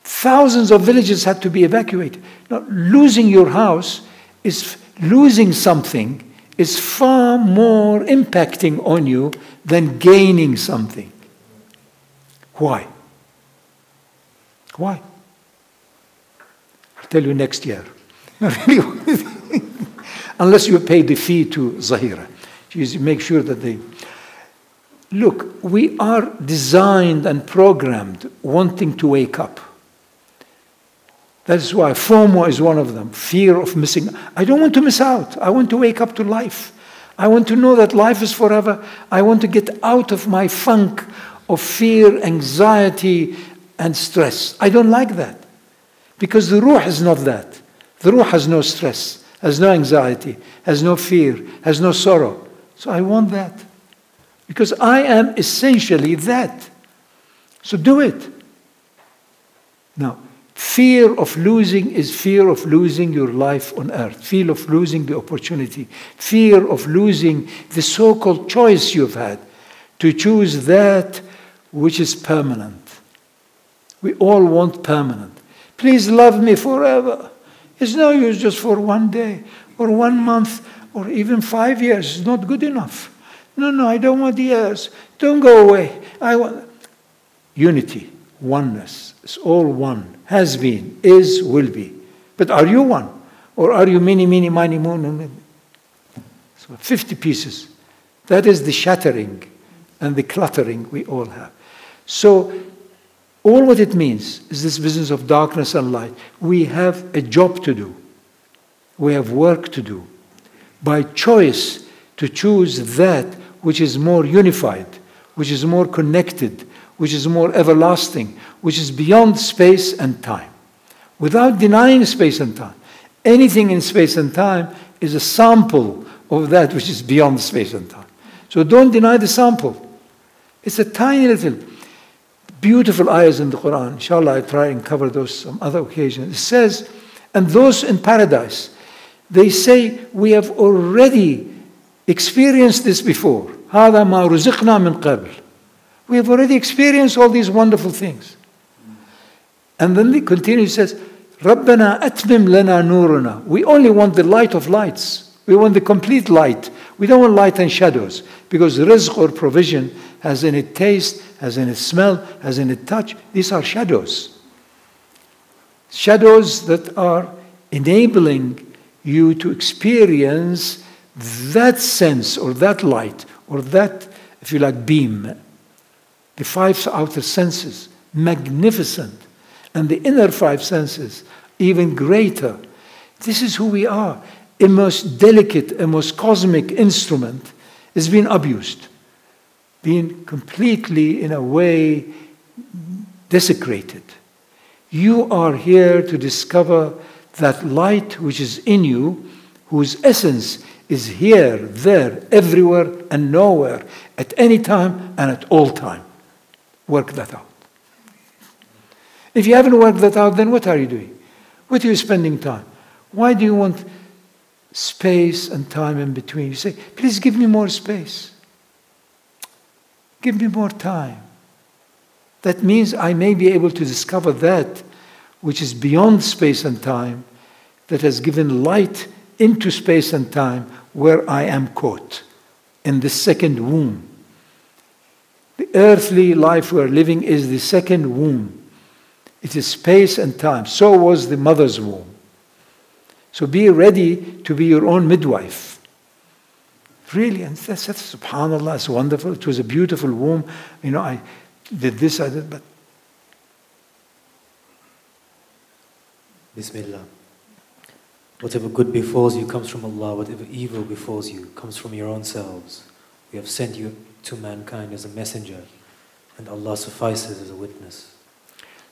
Thousands of villages had to be evacuated. Now, losing your house is losing something is far more impacting on you than gaining something. Why? Why? I'll tell you next year. Unless you pay the fee to Zahira. You make sure that they... Look, we are designed and programmed wanting to wake up. That's why FOMO is one of them, fear of missing. I don't want to miss out. I want to wake up to life. I want to know that life is forever. I want to get out of my funk of fear, anxiety, and stress. I don't like that. Because the ruh is not that. The ruh has no stress, has no anxiety, has no fear, has no sorrow. So I want that. Because I am essentially that. So do it. Now, fear of losing is fear of losing your life on earth. Fear of losing the opportunity. Fear of losing the so-called choice you've had to choose that which is permanent. We all want permanent. Please love me forever. It's no use just for one day or 1 month or even 5 years. It's not good enough. No, I don't want years. Don't go away. I want unity, oneness. It's all one. Has been, is, will be. But are you one? Or are you many, miny, moon? So 50 pieces. That is the shattering and the cluttering we all have. So all what it means is this business of darkness and light. We have a job to do. We have work to do. By choice to choose that which is more unified, which is more connected, which is more everlasting, which is beyond space and time. Without denying space and time. Anything in space and time is a sample of that which is beyond space and time. So don't deny the sample. It's a tiny little, beautiful ayahs in the Qur'an. Inshallah, I try and cover those some other occasions. It says, and those in paradise, they say, we have already experienced this before. هذا ما رزقنا من قبل. We have already experienced all these wonderful things. And then they continue, it says, رَبَّنَا أَتْمِمْ لَنَا نُورُنَا. We only want the light of lights. We want the complete light. We don't want light and shadows. Because rizq or provision has in it taste, has in it smell, has in it touch. These are shadows. Shadows that are enabling you to experience that sense or that light or that, if you like, beam. The 5 outer senses, magnificent. And the inner 5 senses, even greater. This is who we are. A most delicate, a most cosmic instrument is being abused, being completely, in a way, desecrated. You are here to discover that light which is in you, whose essence is here, there, everywhere, and nowhere, at any time and at all time. Work that out. If you haven't worked that out, then what are you doing? What are you spending time? Why do you want space and time in between? You say, please give me more space. Give me more time. That means I may be able to discover that which is beyond space and time, that has given light into space and time where I am caught, in the second womb. The earthly life we are living is the second womb. It is space and time. So was the mother's womb. So be ready to be your own midwife. Really, and that's subhanAllah, it's wonderful. It was a beautiful womb. You know, I did this, I did, but. Bismillah. Whatever good befalls you comes from Allah. Whatever evil befalls you comes from your own selves. We have sent you to mankind as a messenger, and Allah suffices as a witness.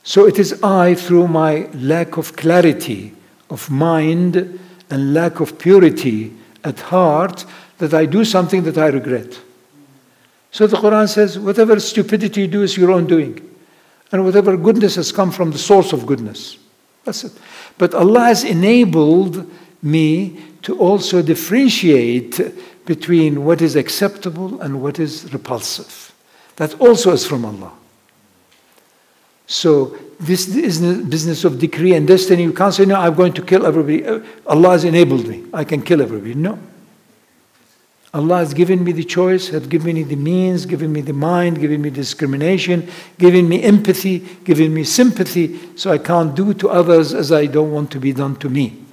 So it is I, through my lack of clarity of mind and lack of purity at heart, that I do something that I regret. So the Qur'an says, whatever stupidity you do is your own doing. And whatever goodness has come from the source of goodness. That's it. But Allah has enabled me to also differentiate between what is acceptable and what is repulsive. That also is from Allah. So this is the business of decree and destiny. You can't say, no, I'm going to kill everybody. Allah has enabled me. I can kill everybody. No. Allah has given me the choice, has given me the means, given me the mind, given me discrimination, given me empathy, given me sympathy, so I can't do to others as I don't want to be done to me.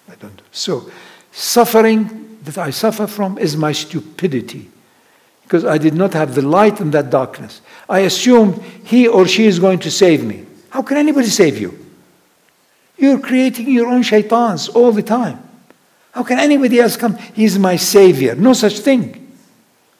I don't. So, suffering that I suffer from is my stupidity, because I did not have the light in that darkness. I assumed he or she is going to save me. How can anybody save you? You're creating your own shaitans all the time. How can anybody else come? He's my savior. No such thing.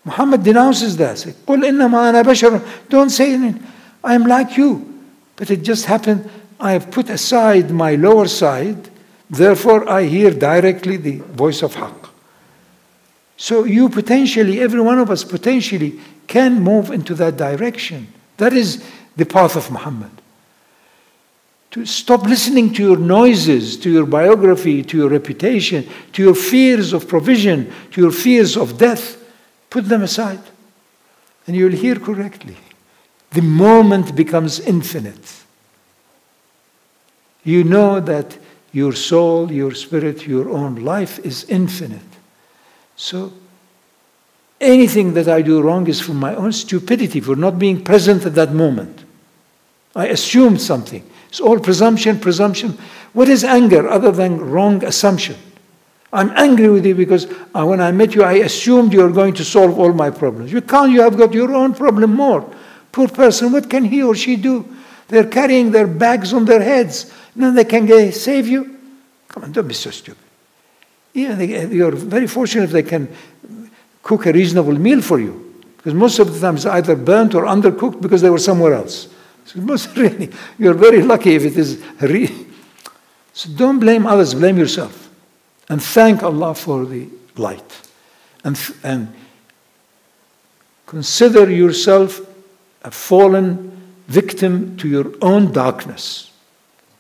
Muhammad denounces that. Say, قُلْ إِنَّمَا أَنَا بَشَرٌ. Don't say it. I am like you. But it just happened, I have put aside my lower side, therefore I hear directly the voice of Haqq. So you potentially, every one of us potentially can move into that direction. That is the path of Muhammad. To stop listening to your noises, to your biography, to your reputation, to your fears of provision, to your fears of death. Put them aside. And you'll hear correctly. The moment becomes infinite. You know that your soul, your spirit, your own life is infinite. So anything that I do wrong is from my own stupidity, for not being present at that moment. I assumed something. It's all presumption, presumption. What is anger other than wrong assumption? I'm angry with you because when I met you, I assumed you were going to solve all my problems. You can't, you have got your own problem more. Poor person, what can he or she do? They're carrying their bags on their heads. No, they can save you? Come on, don't be so stupid. You're very fortunate if they can cook a reasonable meal for you. Because most of the time it's either burnt or undercooked because they were somewhere else. So really, you're very lucky if it is So don't blame others, blame yourself. And thank Allah for the light. And consider yourself a fallen victim to your own darkness.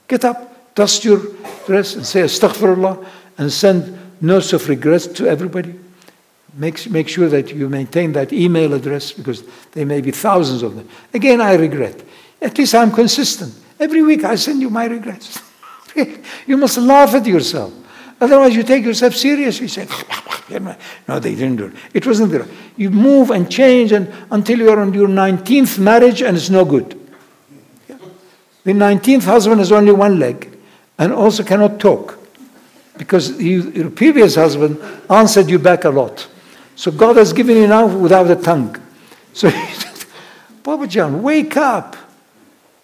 Get up, dust your dress and say astaghfirullah and send notes of regrets to everybody. Make sure that you maintain that email address because there may be thousands of them. Again, I regret. At least I'm consistent. Every week I send you my regrets. You must laugh at yourself. Otherwise, you take yourself seriously. You say, no, they didn't do it. It wasn't there. You move and change until you're on your 19th marriage and it's no good. Yeah. The 19th husband has only one leg and also cannot talk because your previous husband answered you back a lot. So God has given you now without a tongue. So he said, Baba Jan, wake up.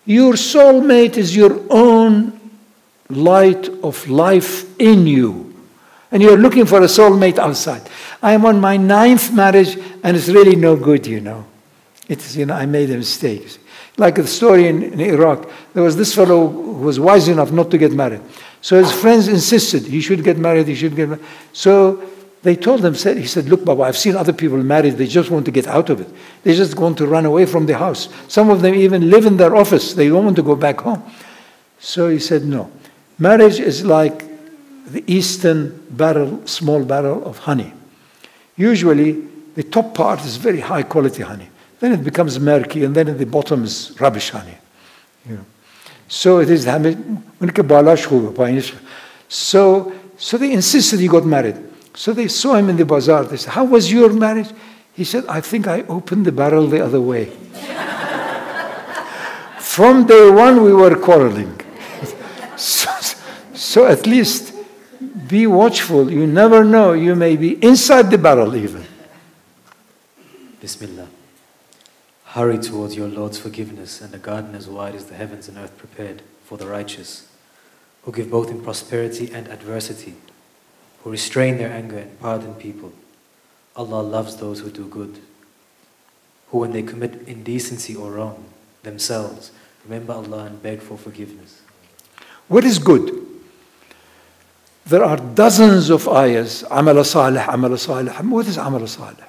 Your soulmate is your own light of life in you. And you're looking for a soulmate outside. I am on my 9th marriage and it's really no good, you know. It's, you know, I made a mistake. Like the story in Iraq, there was this fellow who was wise enough not to get married. So his friends insisted he should get married, he should get married. So they told him, he said, look, Baba, I've seen other people married, they just want to get out of it. They just want to run away from the house. Some of them even live in their office. They don't want to go back home. So he said, no. Marriage is like the eastern barrel, small barrel of honey. Usually, the top part is very high quality honey. Then it becomes murky, and then at the bottom is rubbish honey. You know. So it is. So they insisted he got married. So they saw him in the bazaar. They said, how was your marriage? He said, I think I opened the barrel the other way. From day one, we were quarreling. So at least be watchful. You never know. You may be inside the barrel even. Bismillah. Hurry towards your Lord's forgiveness and a garden as wide as the heavens and earth prepared for the righteous, who give both in prosperity and adversity, who restrain their anger and pardon people. Allah loves those who do good, who when they commit indecency or wrong themselves, remember Allah and beg for forgiveness. What is good? There are dozens of ayahs. Amal salih, amal salih. What is amal salih?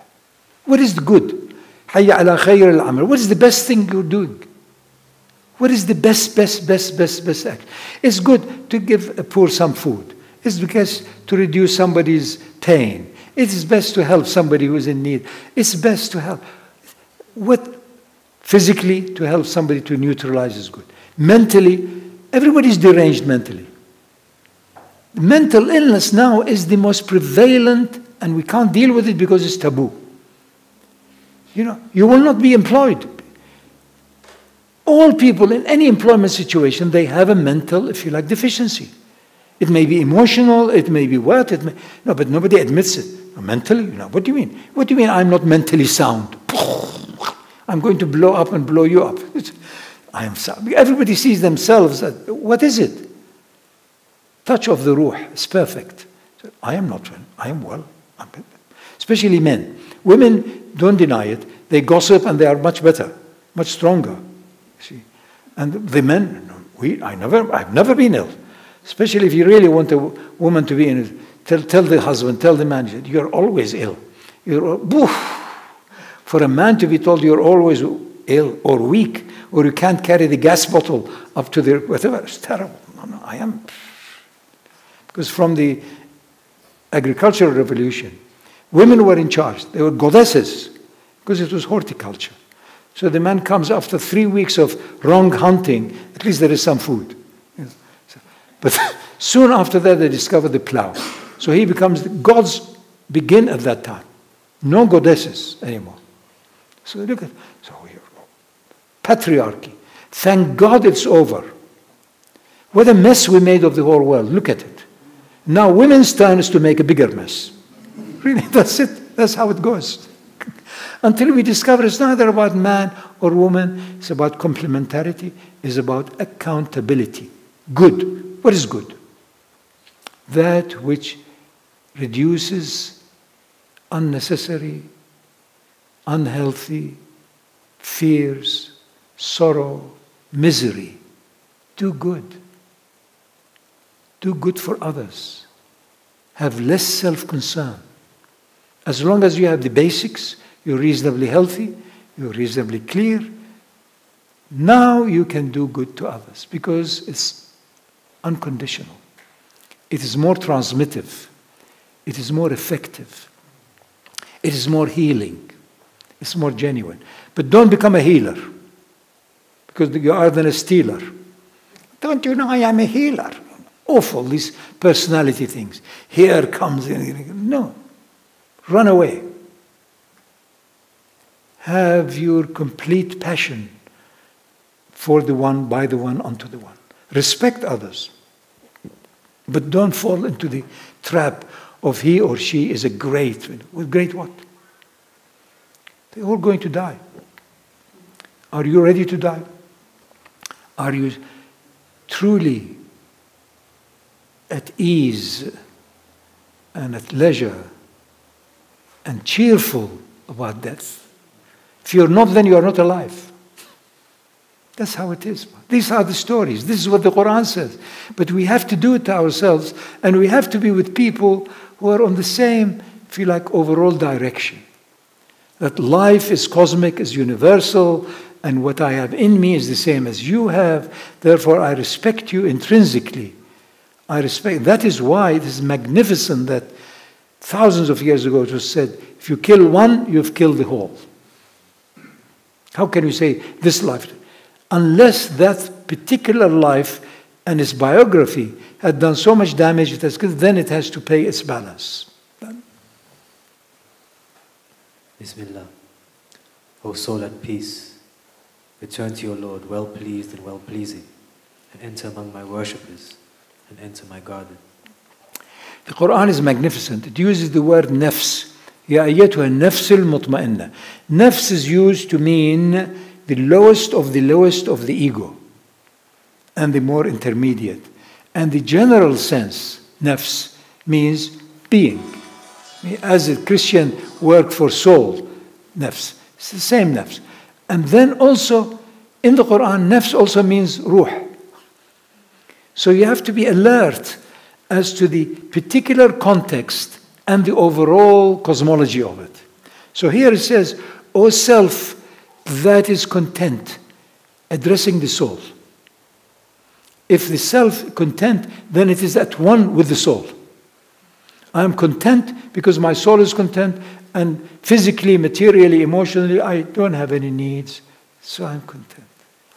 What is the good? Hayya ala khayr al-amal. What is the best thing you're doing? What is the best act? It's good to give a poor some food. It's because to reduce somebody's pain. It is best to help somebody who is in need. It's best to help. What physically to help somebody to neutralize is good. Mentally, everybody's deranged mentally. Mental illness now is the most prevalent, and we can't deal with it because it's taboo. You know, you will not be employed. All people in any employment situation, they have a mental, if you like, deficiency. It may be emotional, it may be what, no, but nobody admits it. Mentally, you know, what do you mean? What do you mean I'm not mentally sound? I'm going to blow up and blow you up. I am sound. Everybody sees themselves as, what is it? Touch of the ruh is perfect. I am not, I am well. Especially men. Women don't deny it. They gossip and they are much better, much stronger. See? And the men, I've never been ill. Especially if you really want a woman to be in it. Tell the husband, tell the man, you're always ill. For a man to be told you're always ill or weak, or you can't carry the gas bottle up to the whatever, it's terrible. No, I am. Because from the agricultural revolution, women were in charge. They were goddesses because it was horticulture. So the man comes after 3 weeks of wrong hunting, at least there is some food. But soon after that, they discover the plow. So he becomes, gods begin at that time. No goddesses anymore. So look at, so here, patriarchy. Thank God it's over. What a mess we made of the whole world. Look at it. Now women's turn is to make a bigger mess. Really, that's it. That's how it goes. Until we discover it's neither about man or woman. It's about complementarity. It's about accountability. Good. What is good? That which reduces unnecessary, unhealthy fears, sorrow, misery. Do good. Do good for others. Have less self-concern. As long as you have the basics, you're reasonably healthy, you're reasonably clear, now you can do good to others because it's unconditional. It is more transmittive. It is more effective. It is more healing. It's more genuine. But don't become a healer because you are then a stealer. Don't you know I am a healer? awful, these personality things. Here comes, no, run away. Have your complete passion for the one, by the one, unto the one. Respect others. But don't fall into the trap of he or she is a great. Great what? They're all going to die. Are you ready to die? Are you truly at ease and at leisure and cheerful about death? If you're not, then you are not alive. That's how it is. These are the stories. This is what the Qur'an says. But we have to do it to ourselves, and we have to be with people who are on the same, if you like, overall direction. That life is cosmic, is universal, and what I have in me is the same as you have. Therefore, I respect you intrinsically. I respect. That is why it is magnificent that thousands of years ago it was said, if you kill one, you've killed the whole. How can you say this life? Unless that particular life and its biography had done so much damage, then it has to pay its balance. Bismillah. O soul at peace, return to your Lord well pleased and well pleasing, and enter among my worshippers, and enter my garden. The Quran is magnificent. It uses the word nafs. Ya ayyatuha nafs al-mutma'inna. Nafs is used to mean the lowest of the ego, and the more intermediate. And the general sense, nafs, means being. As a Christian work for soul, nafs. It's the same nafs. And then also, in the Quran, nafs also means ruh. So you have to be alert as to the particular context and the overall cosmology of it. So here it says, O self that is content, addressing the soul. If the self content, then it is at one with the soul. I am content because my soul is content, and physically, materially, emotionally, I don't have any needs, so I'm content.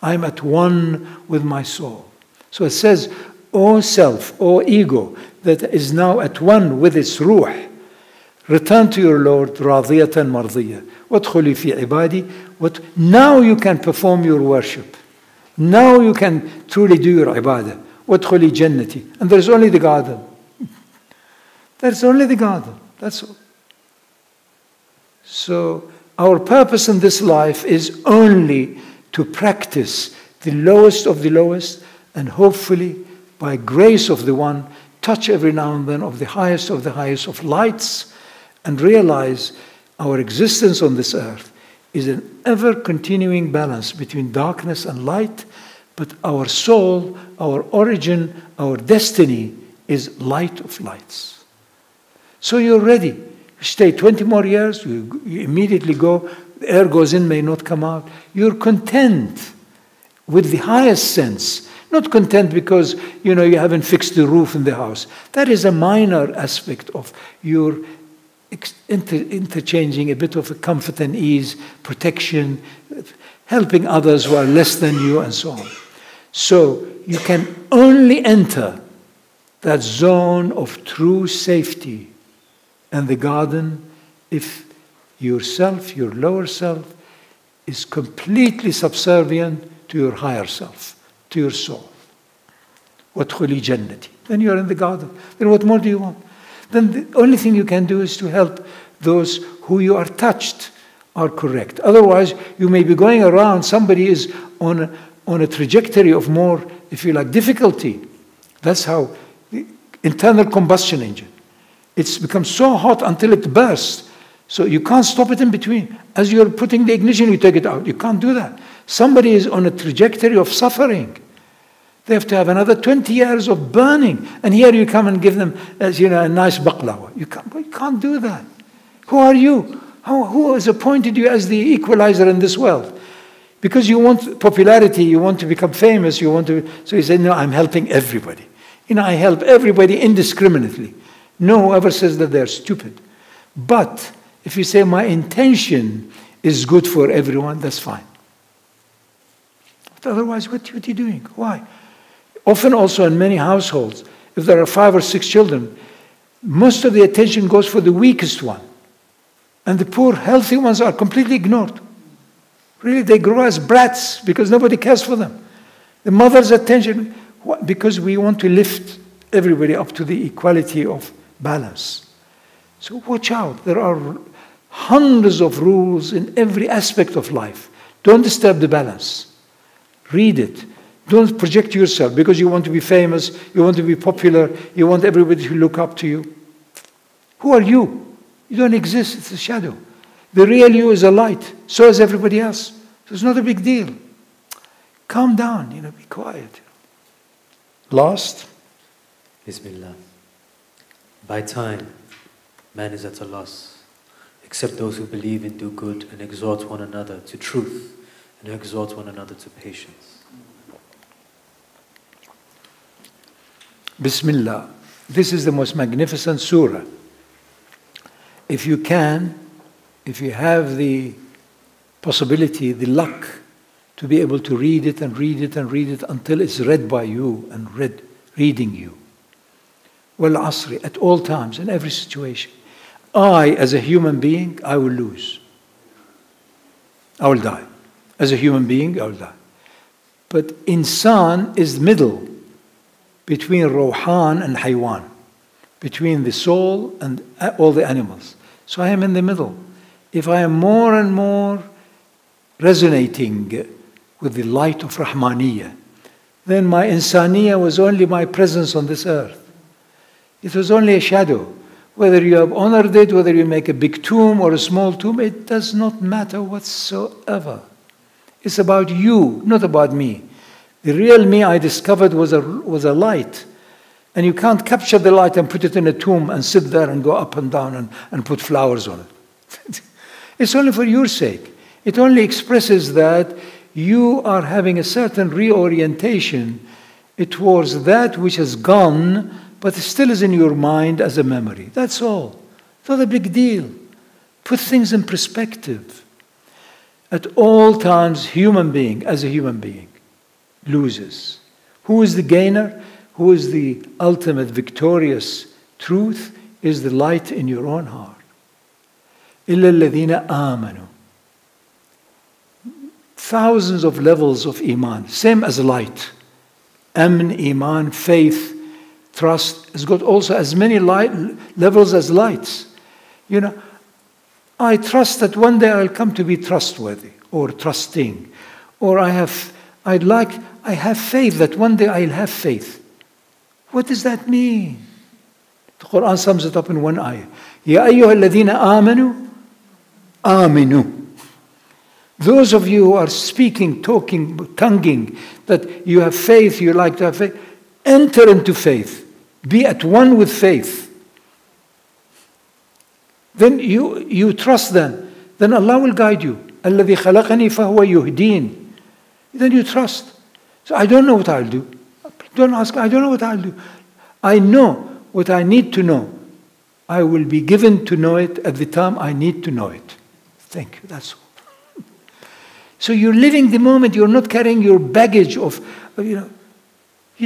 I'm at one with my soul. So it says, O self, O ego, that is now at one with its ruh, return to your Lord, radiyatan mardiyah. وَادْخُلِي فِي عِبَادِي. Now you can perform your worship. Now you can truly do your ibadah. وَادْخُلِي جَنَّتِي. And there's only the garden. There's only the garden. That's all. So our purpose in this life is only to practice the lowest of the lowest, and hopefully, by grace of the one, touch every now and then of the highest of lights, and realize our existence on this earth is an ever-continuing balance between darkness and light, but our soul, our origin, our destiny is light of lights. So you're ready. You stay 20 more years, you immediately go, the air goes in, may not come out. You're content with the highest sense. Not content because, you haven't fixed the roof in the house. That is a minor aspect of your interchanging a bit of a comfort and ease, protection, helping others who are less than you, and so on. So you can only enter that zone of true safety and the garden if yourself, your lower self, is completely subservient to your higher self, to your soul. وَادْخُلِي جَنَّتِي. Then you're in the garden. Then what more do you want? Then the only thing you can do is to help those who you are touched are correct. Otherwise, you may be going around, somebody is on a trajectory of more, if you like, difficulty. That's how the internal combustion engine. It's become so hot until it bursts. So you can't stop it in between. As you're putting the ignition, you take it out. You can't do that. Somebody is on a trajectory of suffering. They have to have another 20 years of burning. And here you come and give them, as a nice baklava. You can't do that. Who are you? Who has appointed you as the equalizer in this world? Because you want popularity, you want to become famous, so you say, no, I'm helping everybody. I help everybody indiscriminately. No one ever says that they're stupid. But if you say my intention is good for everyone, that's fine. But otherwise, what are you doing? Why? Often also in many households, if there are 5 or 6 children, most of the attention goes for the weakest one. And the poor, healthy ones are completely ignored. Really, they grow as brats because nobody cares for them. The mother's attention, because we want to lift everybody up to the equality of balance. So watch out. There are hundreds of rules in every aspect of life. Don't disturb the balance. Read it. Don't project yourself because you want to be famous, you want to be popular, you want everybody to look up to you. Who are you? You don't exist. It's a shadow. The real you is a light. So is everybody else. So it's not a big deal. Calm down, be quiet. Last. Bismillah. By time, man is at a loss, except those who believe and do good and exhort one another to truth and exhort one another to patience. Bismillah. This is the most magnificent surah. If you have the possibility, the luck, to be able to read it and read it and read it until it's read by you and reading you. Wal asri, at all times, in every situation. I, as a human being, I will lose. I will die. As a human being, I will die. But insan is middle between Rawhan and Haywan, between the soul and all the animals. So I am in the middle. If I am more and more resonating with the light of Rahmaniyya, then my Insaniya was only my presence on this earth. It was only a shadow. Whether you have honored it, whether you make a big tomb or a small tomb, it does not matter whatsoever. It's about you, not about me. The real me I discovered was a light. And you can't capture the light and put it in a tomb and sit there and go up and down and put flowers on it. It's only for your sake. It only expresses that you are having a certain reorientation towards that which has gone, but still is in your mind as a memory. That's all. It's not a big deal. Put things in perspective. At all times, human being, as a human being, loses. Who is the gainer? Who is the ultimate victorious truth? Is the light in your own heart. إِلَّا الَّذِينَ آمَنُوا. Thousands of levels of iman, same as light. Amn, iman, faith, trust, has got also as many levels as lights. I trust that one day I'll come to be trustworthy or trusting. Or I have faith that one day I'll have faith. What does that mean? The Qur'an sums it up in one ayah. Ya ayyuha alladhina amanu, aminu. Those of you who are speaking, talking, tonguing, that you have faith, you like to have faith, enter into faith. Be at one with faith. Then you trust them. Then Allah will guide you. الَّذِي خَلَقَنِي فَهُوَ يُهْدِينِ. Then you trust. So I don't know what I'll do. Don't ask, I don't know what I'll do. I know what I need to know. I will be given to know it at the time I need to know it. Thank you, that's all. So you're living the moment, you're not carrying your baggage of, you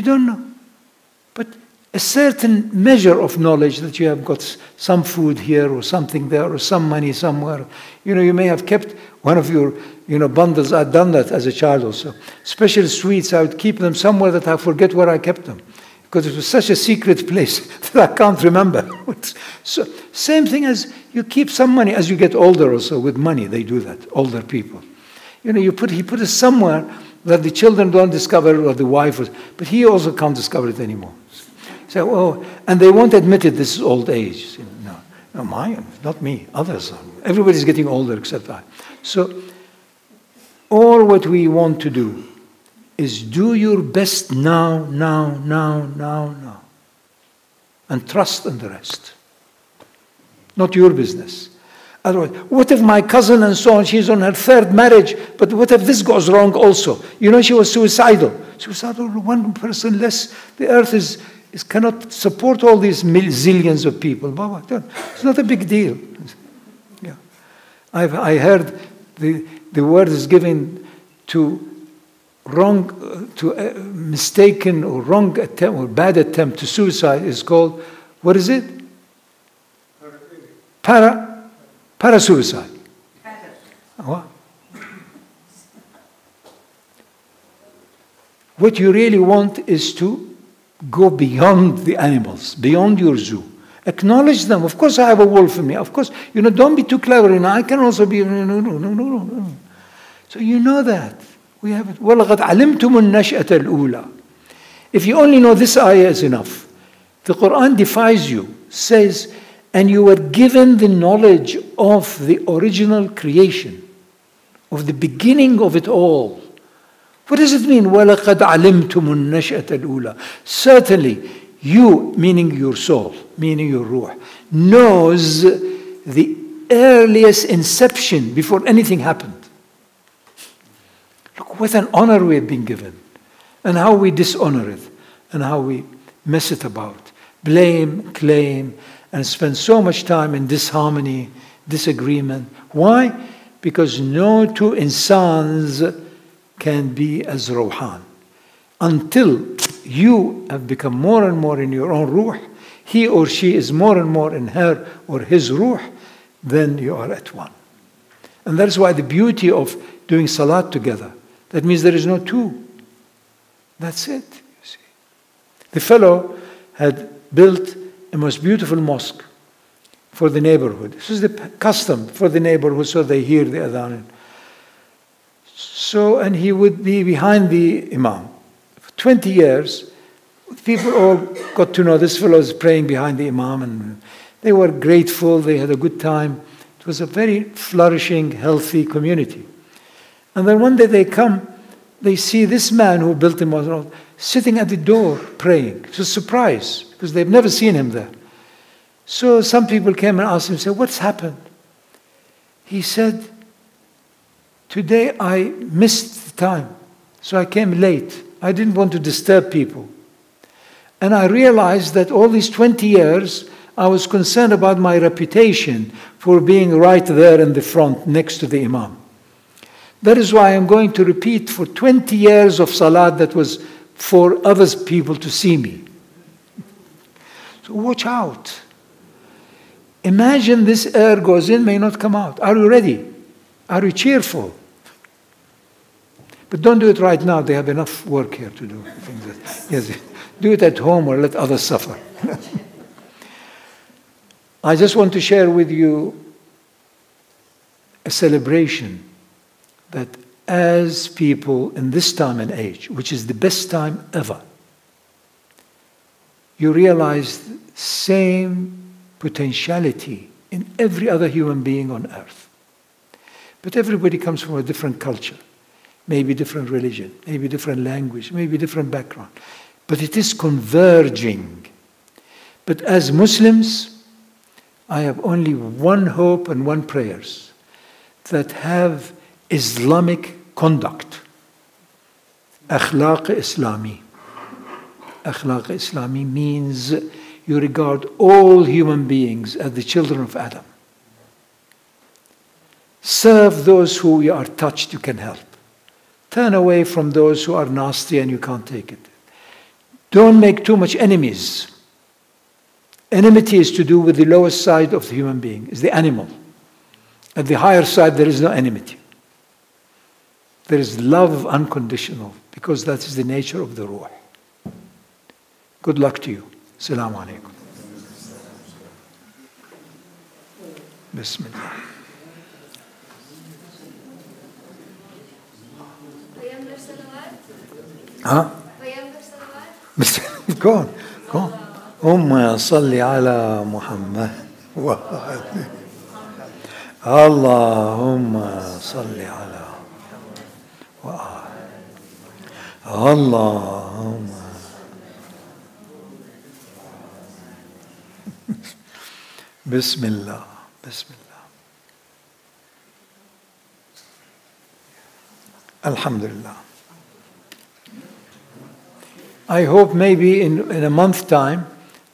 don't know. But a certain measure of knowledge that you have got some food here or something there or some money somewhere. You may have kept one of your bundles. I'd done that as a child also. Special sweets, I would keep them somewhere that I forget where I kept them. Because it was such a secret place that I can't remember. So, same thing as you keep some money as you get older also with money. They do that, older people. He put it somewhere that the children don't discover or the wife, but he also can't discover it anymore. So, and they won't admit it, this is old age. No, mine, not me, others. Everybody's getting older except I. So, all what we want to do is do your best now. And trust in the rest. Not your business. Otherwise, what if my cousin and so on, she's on her third marriage, but what if this goes wrong also? She was suicidal. Suicidal, one person less. The earth cannot support all these zillions of people. It's not a big deal. Yeah. I heard the word is given to mistaken or wrong attempt or bad attempt to suicide is called, what is it? Para-suicide. What you really want is to go beyond the animals, beyond your zoo. Acknowledge them. Of course I have a wolf in me. Of course, don't be too clever. I can also be, no. So you know that. We have it. وَلَقَدْ عَلِمْتُمُ النَّشْأَةَ الْأُولَى. If you only know this ayah is enough. The Qur'an defies you, says, and you were given the knowledge of the original creation, of the beginning of it all. What does it mean? وَلَقَدْ عَلِمْتُمُ النَّشْأَةَ الْأُولَى. Certainly, you, meaning your soul, meaning your ruh, knows the earliest inception before anything happened. Look what an honor we have been given, and how we dishonor it, and how we mess it about. Blame, claim, and spend so much time in disharmony, disagreement. Why? Because no two insans can be as Rawhan. Until you have become more and more in your own ruh, he or she is more and more in her or his ruh, then you are at one. And that is why the beauty of doing salat together, that means there is no two. That's it, you see. The fellow had built a most beautiful mosque for the neighborhood. This is the custom for the neighborhood, so they hear the adhan. So, and he would be behind the imam. For 20 years, people all got to know this fellow is praying behind the imam, and they were grateful, they had a good time. It was a very flourishing, healthy community. And then one day they come, they see this man who built the mosque sitting at the door praying. It was a surprise, because they've never seen him there. So some people came and asked him, said, what's happened? He said, today I missed the time, so I came late. I didn't want to disturb people. And I realized that all these 20 years, I was concerned about my reputation for being right there in the front next to the imam. That is why I'm going to repeat for 20 years of salat that was for other people to see me. So watch out. Imagine this air goes in, may not come out. Are you ready? Are you cheerful? But don't do it right now. They have enough work here to do. Yes, do it at home or let others suffer. I just want to share with you a celebration that as people in this time and age, which is the best time ever, you realize the same potentiality in every other human being on earth. But everybody comes from a different culture, maybe different religion, maybe different language, maybe different background. But it is converging. But as Muslims, I have only one hope and one prayers, that have Islamic conduct. Akhlaq Islami. Akhlaq Islami means you regard all human beings as the children of Adam. Serve those who you are touched, you can help. Turn away from those who are nasty and you can't take it. Don't make too much enemies. Enmity is to do with the lowest side of the human being, is the animal. At the higher side, there is no enmity. There is love unconditional, because that is the nature of the ruh. Good luck to you. Assalamu alaikum. Bismillah. Huh? Go on, go on. Umma salli ala Muhammad. Allahumma salli ala wa Allahumma. Bismillah, Bismillah. Alhamdulillah. I hope maybe in a month's time,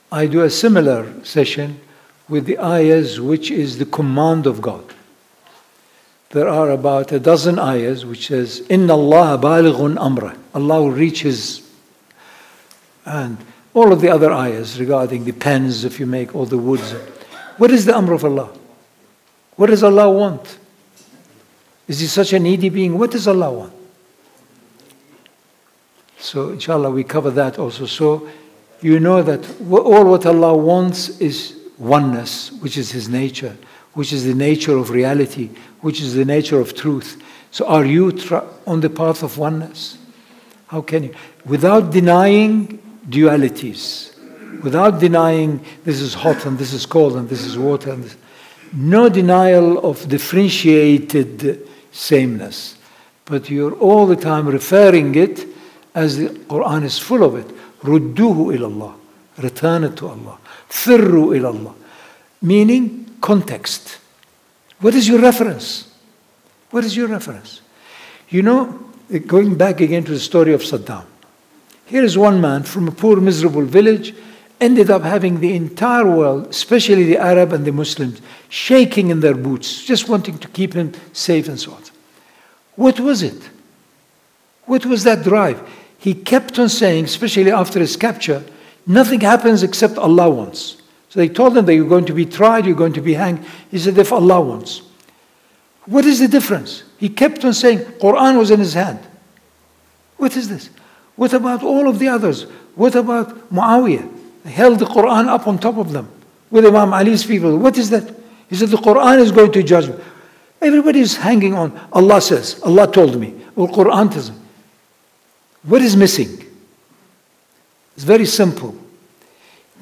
I do a similar session with the ayahs, which is the command of God. there are about a dozen ayahs which says, Inna Allah balighun amra. Allah will reach His. And all of the other ayahs regarding the pens, if you make all the woods. What is the amr of Allah? What does Allah want? Is He such a needy being? What does Allah want? So inshallah we cover that also. So you know that all what Allah wants is oneness, which is His nature, which is the nature of reality, which is the nature of truth. So are you on the path of oneness? How can you? Without denying dualities, without denying this is hot and this is cold and this is water, and this, no denial of differentiated sameness. But you're all the time referring it, as the Qur'an is full of it, Rudduhu ilallah, return it to Allah. Firru ilallah, meaning context. What is your reference? What is your reference? You know, going back again to the story of Saddam. Here is one man from a poor, miserable village, ended up having the entire world, especially the Arab and the Muslims, shaking in their boots, just wanting to keep him safe and so on. What was it? What was that drive? He kept on saying, especially after his capture, nothing happens except Allah wants. So they told him that you're going to be tried, you're going to be hanged. He said, if Allah wants. What is the difference? He kept on saying, Qur'an was in his hand. What is this? What about all of the others? What about Muawiyah? They held the Qur'an up on top of them with Imam Ali's people. What is that? He said, the Qur'an is going to judge me. Everybody is hanging on. Allah says, Allah told me, or Qur'an tells me. What is missing? It's very simple.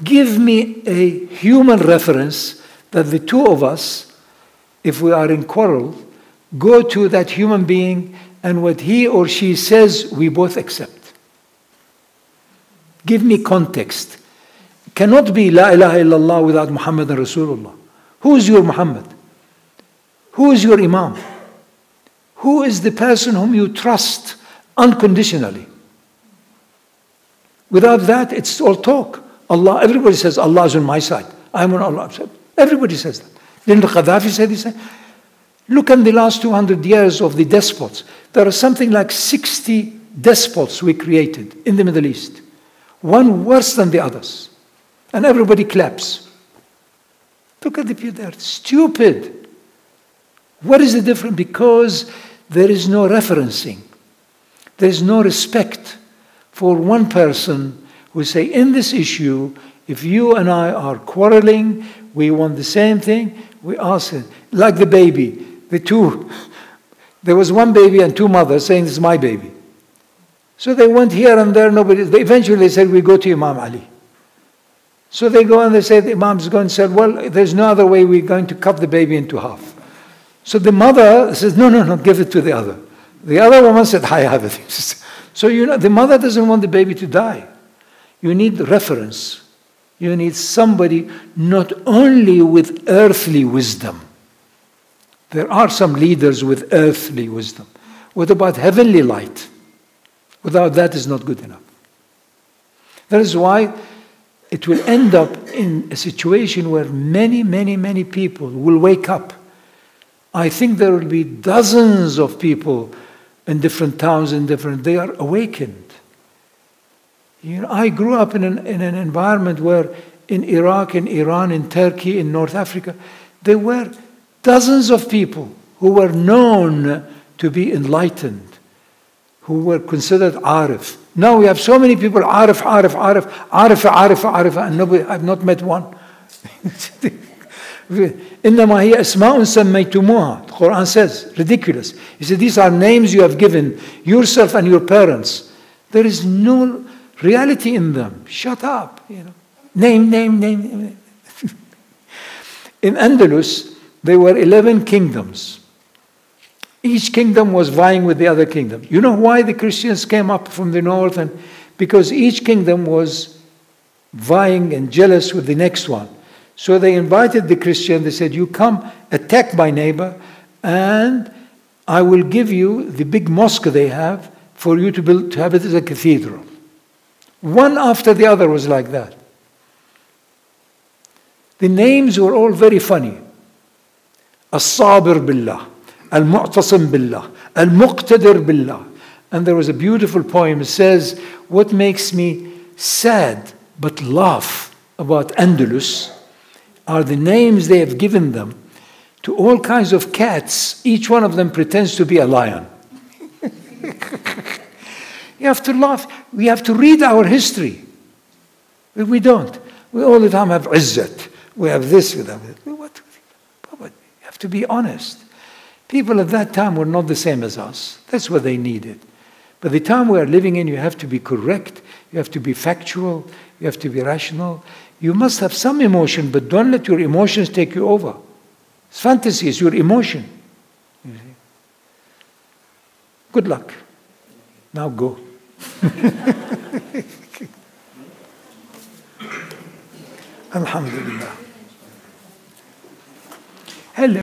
Give me a human reference that the two of us, if we are in quarrel, go to that human being and what he or she says, we both accept. Give me context. It cannot be La ilaha illallah without Muhammad and Rasulullah. Who is your Muhammad? Who is your Imam? Who is the person whom you trust unconditionally? Without that, it's all talk. Allah, everybody says, Allah is on my side. I'm on Allah's side. Everybody says that. Didn't Gaddafi say this? Look at the last 200 years of the despots. There are something like 60 despots we created in the Middle East. One worse than the others. And everybody claps. Look at the people there. Stupid. What is the difference? Because there is no referencing. There is no respect for one person who say, in this issue, if you and I are quarreling, we want the same thing, we ask it. Like the baby. There was one baby and two mothers saying, this is my baby. So they went here and there, eventually they said, we go to Imam Ali. So they go and they say, the Imam is going and said, well, there's no other way, we're going to cut the baby into half. So the mother says, no, give it to the other. The other woman said, I have it. So the mother doesn't want the baby to die. You need reference. You need somebody not only with earthly wisdom. There are some leaders with earthly wisdom. What about heavenly light? Without that is not good enough. That is why it will end up in a situation where many people will wake up. I think there will be dozens of people in different towns, they are awakened. I grew up in an environment where in Iraq, in Iran, in Turkey, in North Africa, there were dozens of people who were known to be enlightened, who were considered arif. Now we have so many people, arif, and nobody, I've not met one. إنما هي أسماء سميتموها. The Quran says, ridiculous. He said, these are names you have given yourself and your parents. There is no reality in them. Shut up. Name. In Andalus, there were 11 kingdoms. Each kingdom was vying with the other kingdom. You know why the Christians came up from the north? Because each kingdom was vying and jealous with the next one. So they invited the Christian. They said, you come, attack my neighbor, and I will give you the big mosque they have for you to have it as a cathedral. One after the other was like that. The names were all very funny. As-Sabir Billah, Al-Mu'tasim billah, Al-Muqtadir billah. And there was a beautiful poem. It says, what makes me sad but laugh about Andalus are the names they have given them to all kinds of cats. Each one of them pretends to be a lion. You have to laugh. We have to read our history. We don't. We all the time have izzat. We have this, we have that. What? You have to be honest. People at that time were not the same as us. That's what they needed. But the time we are living in, you have to be correct. You have to be factual. You have to be rational. You must have some emotion, but don't let your emotions take you over. It's fantasy, it's your emotion. You see? Good luck. Now go. Alhamdulillah.